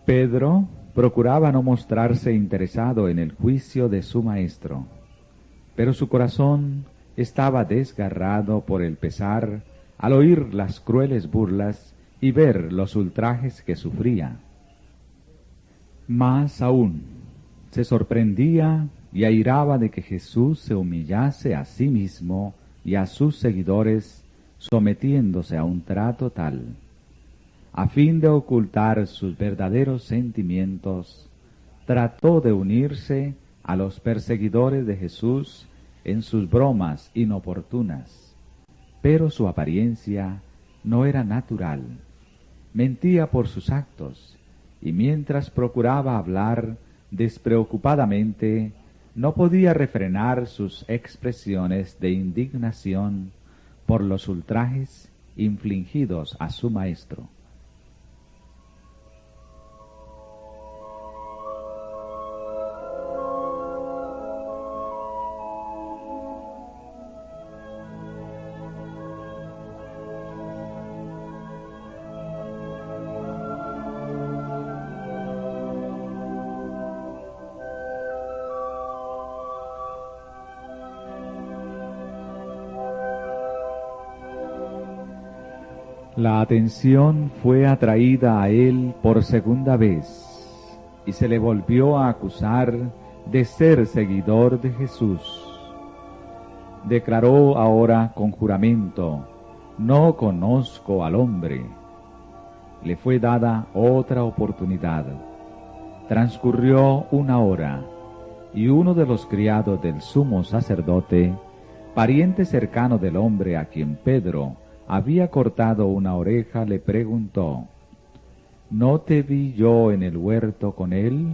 Pedro procuraba no mostrarse interesado en el juicio de su maestro, pero su corazón estaba desgarrado por el pesar al oír las crueles burlas y ver los ultrajes que sufría. Más aún, se sorprendía y airaba de que Jesús se humillase a sí mismo y a sus seguidores sometiéndose a un trato tal. A fin de ocultar sus verdaderos sentimientos, trató de unirse a los perseguidores de Jesús en sus bromas inoportunas, pero su apariencia no era natural. Mentía por sus actos, y mientras procuraba hablar despreocupadamente, no podía refrenar sus expresiones de indignación por los ultrajes infligidos a su maestro. La atención fue atraída a él por segunda vez, y se le volvió a acusar de ser seguidor de Jesús. Declaró ahora con juramento: no conozco al hombre. Le fue dada otra oportunidad. Transcurrió una hora, y uno de los criados del sumo sacerdote, pariente cercano del hombre a quien Pedro había cortado una oreja, le preguntó: ¿no te vi yo en el huerto con él?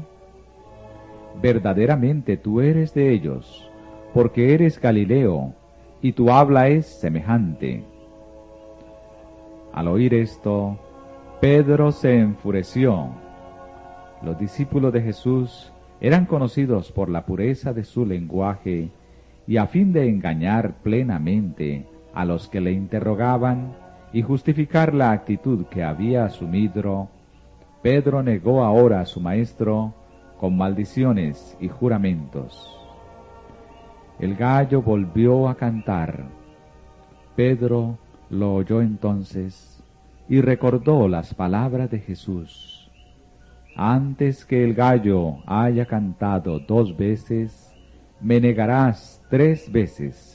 Verdaderamente tú eres de ellos, porque eres Galileo, y tu habla es semejante. Al oír esto, Pedro se enfureció. Los discípulos de Jesús eran conocidos por la pureza de su lenguaje, y a fin de engañar plenamente a los que le interrogaban y justificar la actitud que había asumido, Pedro negó ahora a su maestro con maldiciones y juramentos. El gallo volvió a cantar. Pedro lo oyó entonces y recordó las palabras de Jesús: antes que el gallo haya cantado 2 veces, me negarás 3 veces.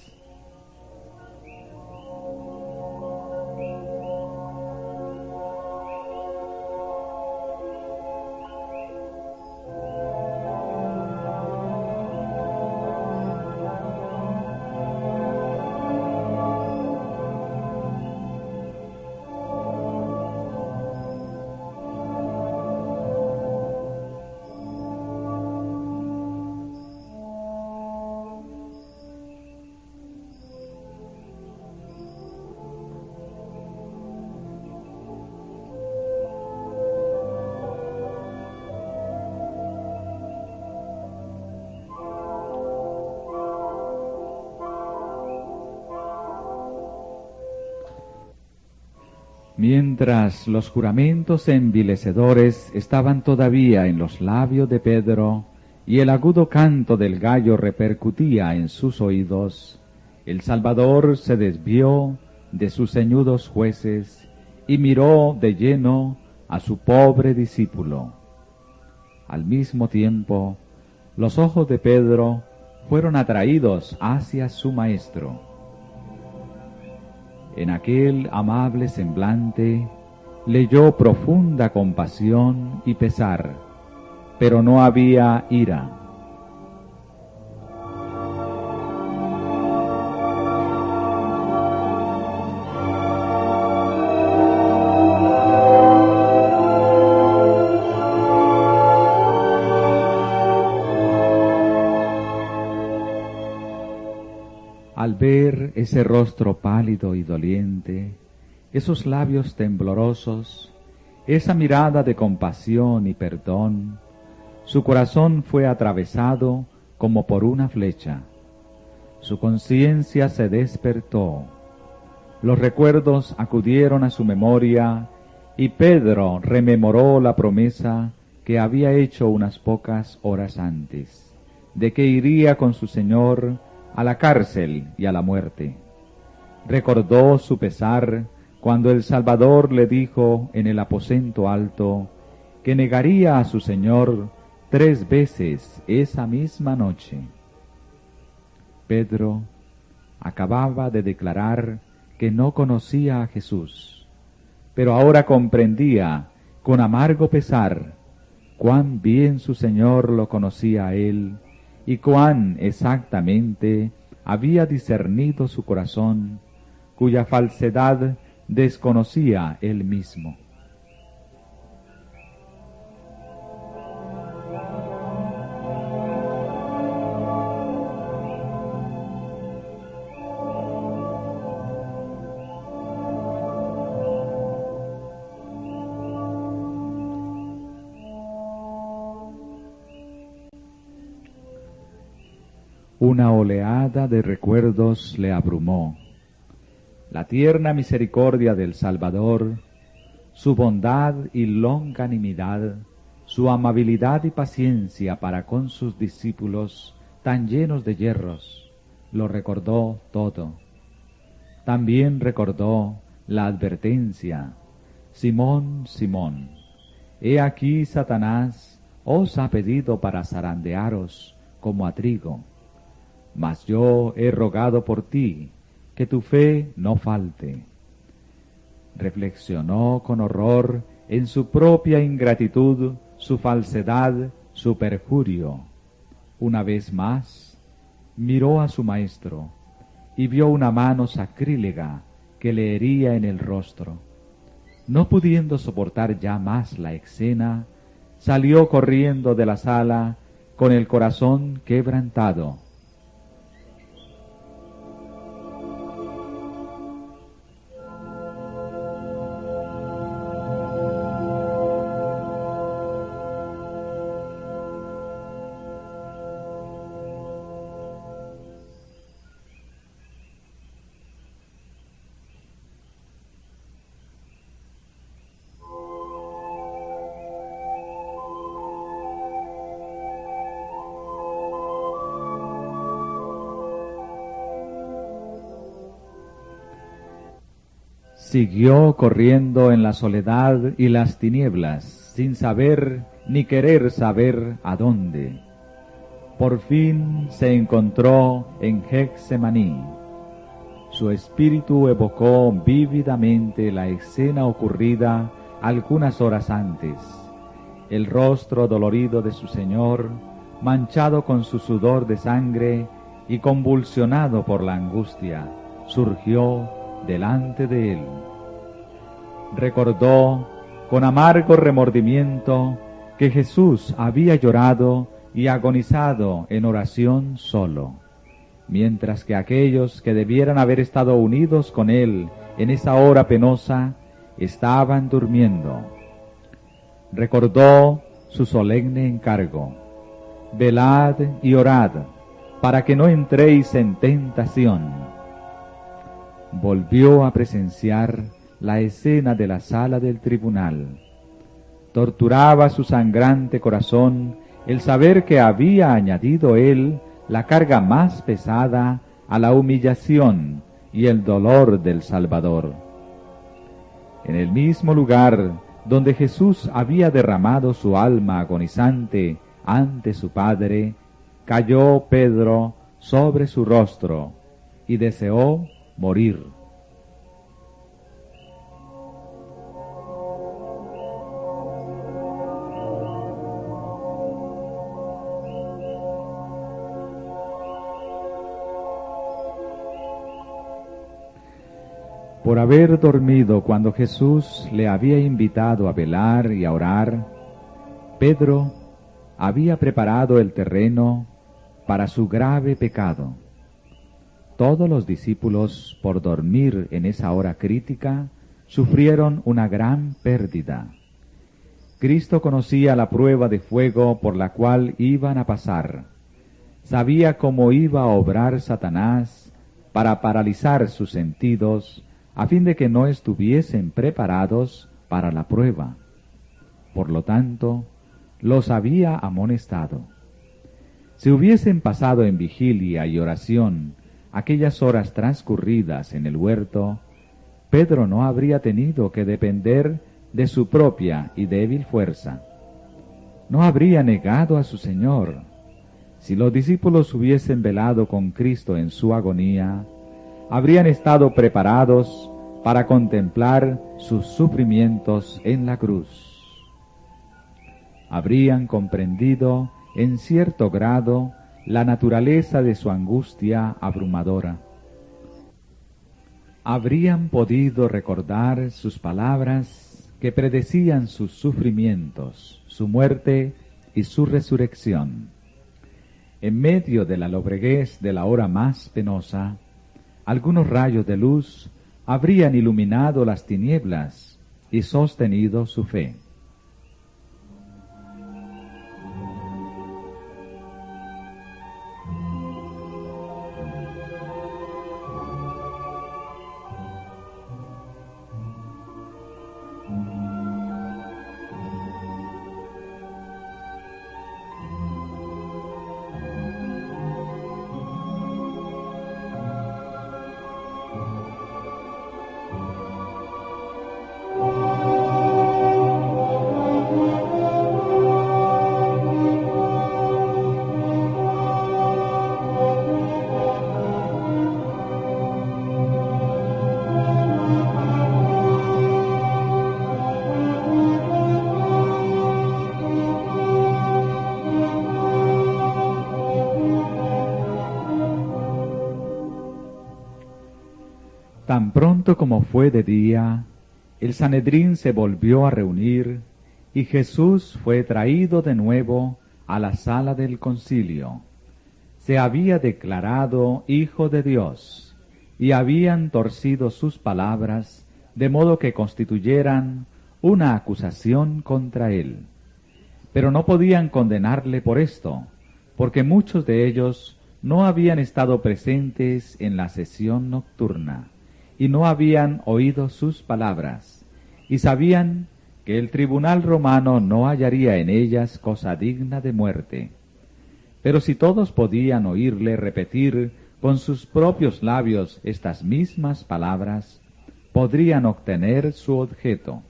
Mientras los juramentos envilecedores estaban todavía en los labios de Pedro y el agudo canto del gallo repercutía en sus oídos, el Salvador se desvió de sus ceñudos jueces y miró de lleno a su pobre discípulo. Al mismo tiempo, los ojos de Pedro fueron atraídos hacia su maestro. En aquel amable semblante leyó profunda compasión y pesar, pero no había ira. Al ver ese rostro pálido y doliente, esos labios temblorosos, esa mirada de compasión y perdón, su corazón fue atravesado como por una flecha. Su conciencia se despertó. Los recuerdos acudieron a su memoria y Pedro rememoró la promesa que había hecho unas pocas horas antes, de que iría con su Señor a la cárcel y a la muerte. Recordó su pesar cuando el Salvador le dijo en el aposento alto que negaría a su Señor 3 veces esa misma noche. Pedro acababa de declarar que no conocía a Jesús, pero ahora comprendía con amargo pesar cuán bien su Señor lo conocía a él y cuán exactamente había discernido su corazón, cuya falsedad desconocía él mismo. Una oleada de recuerdos le abrumó. La tierna misericordia del Salvador, su bondad y longanimidad, su amabilidad y paciencia para con sus discípulos tan llenos de yerros, lo recordó todo. También recordó la advertencia: Simón, Simón, he aquí Satanás os ha pedido para zarandearos como a trigo. Mas yo he rogado por ti, que tu fe no falte. Reflexionó con horror en su propia ingratitud, su falsedad, su perjurio. Una vez más, miró a su maestro y vio una mano sacrílega que le hería en el rostro. No pudiendo soportar ya más la escena, salió corriendo de la sala con el corazón quebrantado. Siguió corriendo en la soledad y las tinieblas, sin saber ni querer saber a dónde. Por fin se encontró en Getsemaní. Su espíritu evocó vívidamente la escena ocurrida algunas horas antes. El rostro dolorido de su Señor, manchado con su sudor de sangre y convulsionado por la angustia, surgió delante de él. Recordó con amargo remordimiento que Jesús había llorado y agonizado en oración solo, mientras que aquellos que debieran haber estado unidos con él en esa hora penosa estaban durmiendo. Recordó su solemne encargo: velad y orad, para que no entréis en tentación. Volvió a presenciar la escena de la sala del tribunal. Torturaba su sangrante corazón el saber que había añadido él la carga más pesada a la humillación y el dolor del Salvador. En el mismo lugar donde Jesús había derramado su alma agonizante ante su Padre, cayó Pedro sobre su rostro y deseó morir. Por haber dormido cuando Jesús le había invitado a velar y a orar, Pedro había preparado el terreno para su grave pecado. Todos los discípulos, por dormir en esa hora crítica, sufrieron una gran pérdida. Cristo conocía la prueba de fuego por la cual iban a pasar. Sabía cómo iba a obrar Satanás para paralizar sus sentidos, a fin de que no estuviesen preparados para la prueba. Por lo tanto, los había amonestado. Si hubiesen pasado en vigilia y oración aquellas horas transcurridas en el huerto, Pedro no habría tenido que depender de su propia y débil fuerza. No habría negado a su Señor. Si los discípulos hubiesen velado con Cristo en su agonía, habrían estado preparados para contemplar sus sufrimientos en la cruz. Habrían comprendido en cierto grado la naturaleza de su angustia abrumadora. Habrían podido recordar sus palabras que predecían sus sufrimientos, su muerte y su resurrección. En medio de la lobreguez de la hora más penosa, algunos rayos de luz habrían iluminado las tinieblas y sostenido su fe. Tan pronto como fue de día, el Sanedrín se volvió a reunir y Jesús fue traído de nuevo a la sala del concilio. Se había declarado Hijo de Dios y habían torcido sus palabras de modo que constituyeran una acusación contra él. Pero no podían condenarle por esto, porque muchos de ellos no habían estado presentes en la sesión nocturna y no habían oído sus palabras, y sabían que el tribunal romano no hallaría en ellas cosa digna de muerte. Pero si todos podían oírle repetir con sus propios labios estas mismas palabras, podrían obtener su objeto.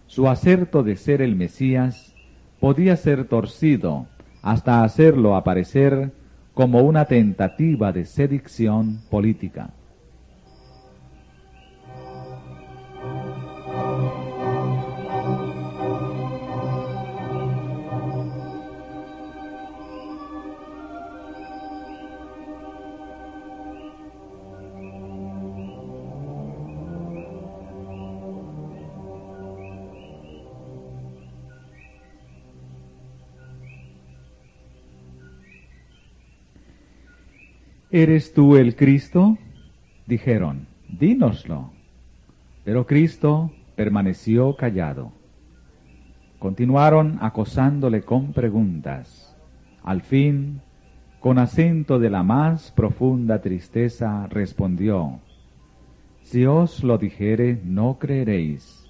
Su aserto de ser el Mesías podía ser torcido hasta hacerlo aparecer como una tentativa de sedición política. ¿Eres tú el Cristo? Dijeron, dínoslo. Pero Cristo permaneció callado. Continuaron acosándole con preguntas. Al fin, con acento de la más profunda tristeza, respondió, si os lo dijere, no creeréis,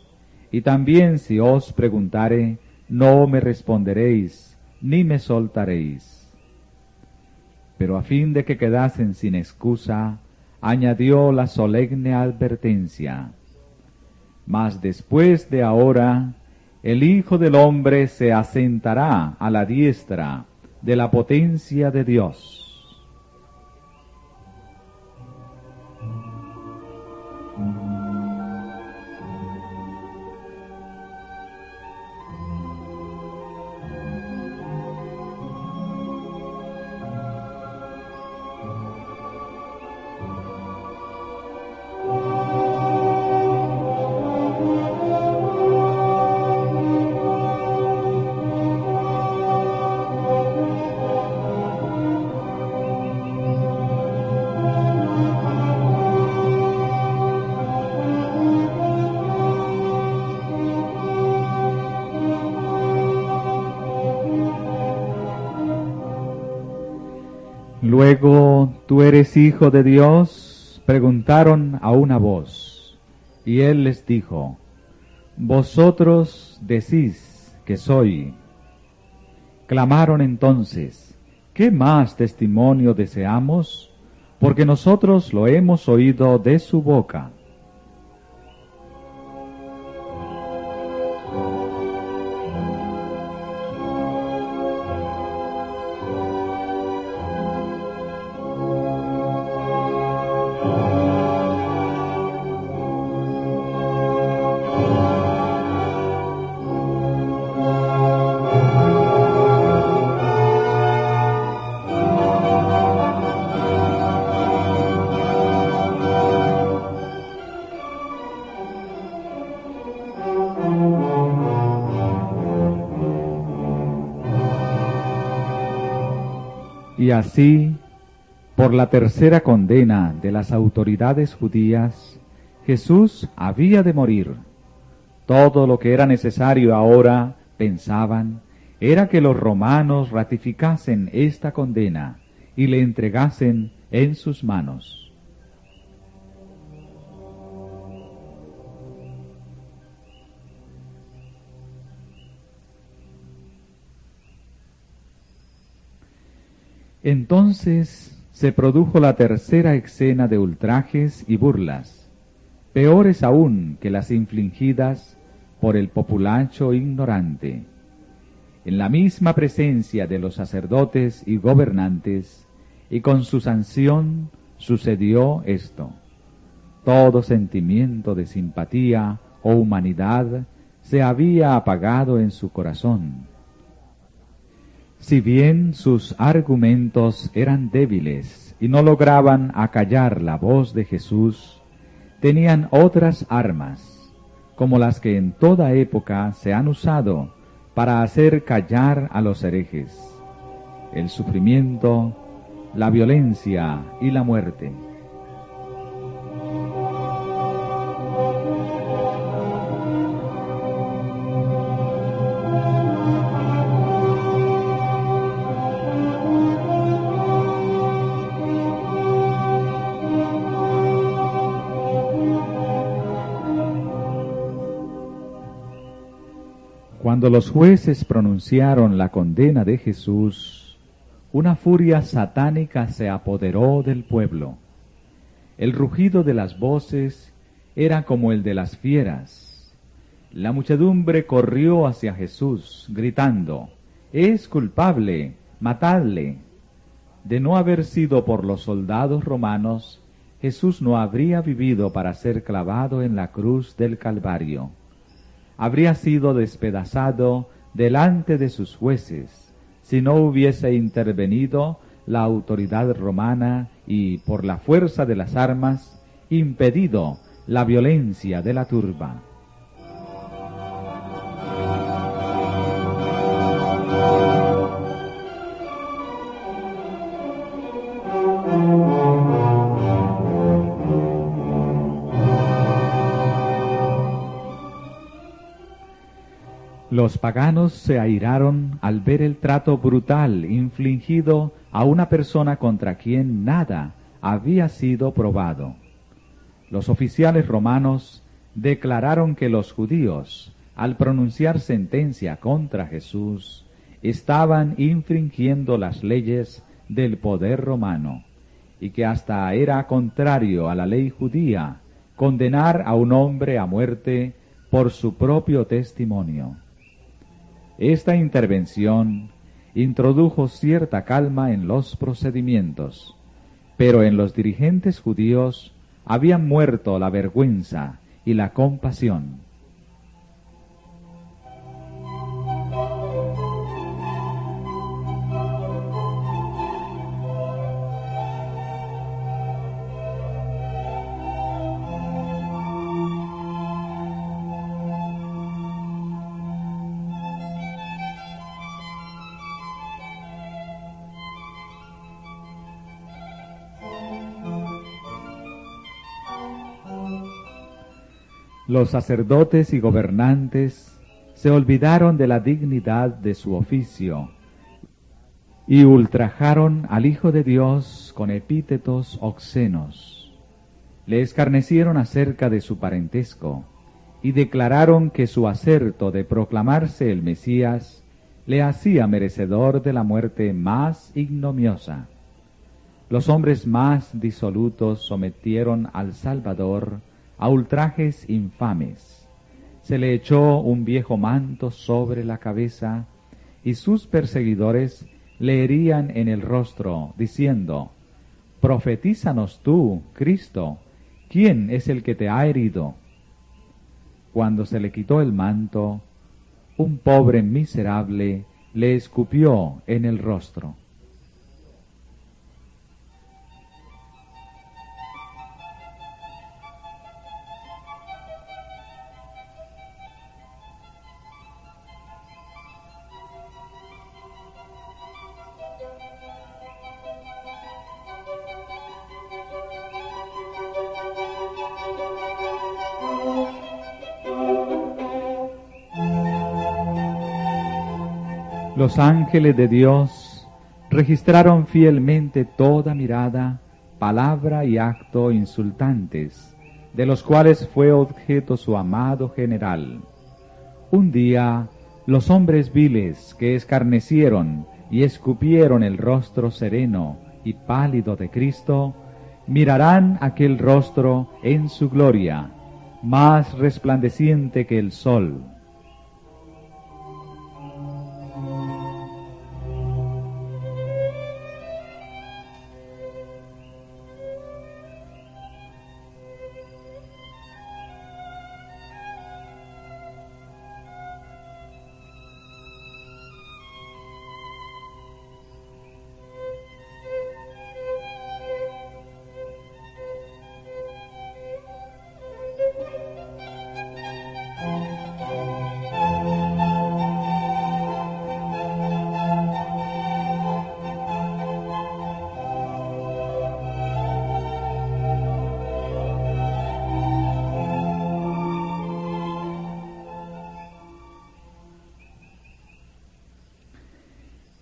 y también si os preguntare, no me responderéis, ni me soltaréis. Pero a fin de que quedasen sin excusa, añadió la solemne advertencia, mas después de ahora, el Hijo del Hombre se asentará a la diestra de la potencia de Dios. Luego, ¿tú eres hijo de Dios?, preguntaron a una voz. Y él les dijo, vosotros decís que soy. Clamaron entonces, ¿qué más testimonio deseamos? Porque nosotros lo hemos oído de su boca. Y así, por la tercera condena de las autoridades judías, Jesús había de morir. Todo lo que era necesario ahora, pensaban, era que los romanos ratificasen esta condena y le entregasen en sus manos. Entonces se produjo la tercera escena de ultrajes y burlas, peores aún que las infligidas por el populacho ignorante. En la misma presencia de los sacerdotes y gobernantes, y con su sanción, sucedió esto. Todo sentimiento de simpatía o humanidad se había apagado en su corazón. Si bien sus argumentos eran débiles y no lograban acallar la voz de Jesús, tenían otras armas, como las que en toda época se han usado para hacer callar a los herejes: el sufrimiento, la violencia y la muerte. Cuando los jueces pronunciaron la condena de Jesús, una furia satánica se apoderó del pueblo. El rugido de las voces era como el de las fieras. La muchedumbre corrió hacia Jesús, gritando, «¡Es culpable! ¡Matadle!». De no haber sido por los soldados romanos, Jesús no habría vivido para ser clavado en la cruz del Calvario. Habría sido despedazado delante de sus jueces, si no hubiese intervenido la autoridad romana y, por la fuerza de las armas, impedido la violencia de la turba. Los paganos se airaron al ver el trato brutal infligido a una persona contra quien nada había sido probado. Los oficiales romanos declararon que los judíos, al pronunciar sentencia contra Jesús, estaban infringiendo las leyes del poder romano, y que hasta era contrario a la ley judía condenar a un hombre a muerte por su propio testimonio. Esta intervención introdujo cierta calma en los procedimientos, pero en los dirigentes judíos habían muerto la vergüenza y la compasión. Los sacerdotes y gobernantes se olvidaron de la dignidad de su oficio y ultrajaron al Hijo de Dios con epítetos obscenos. Le escarnecieron acerca de su parentesco y declararon que su acerto de proclamarse el Mesías le hacía merecedor de la muerte más ignomiosa. Los hombres más disolutos sometieron al Salvador a ultrajes infames. Se le echó un viejo manto sobre la cabeza y sus perseguidores le herían en el rostro, diciendo: «Profetízanos tú, Cristo, ¿quién es el que te ha herido?». Cuando se le quitó el manto, un pobre miserable le escupió en el rostro. Los ángeles de Dios registraron fielmente toda mirada, palabra y acto insultantes, de los cuales fue objeto su amado general. Un día, los hombres viles que escarnecieron y escupieron el rostro sereno y pálido de Cristo, mirarán aquel rostro en su gloria, más resplandeciente que el sol.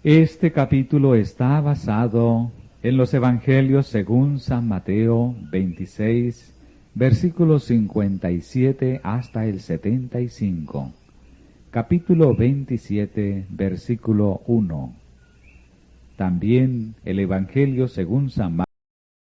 Este capítulo está basado en los Evangelios según San Mateo 26, versículos 57 hasta el 75. Capítulo 27, versículo 1. También el Evangelio según San Marcos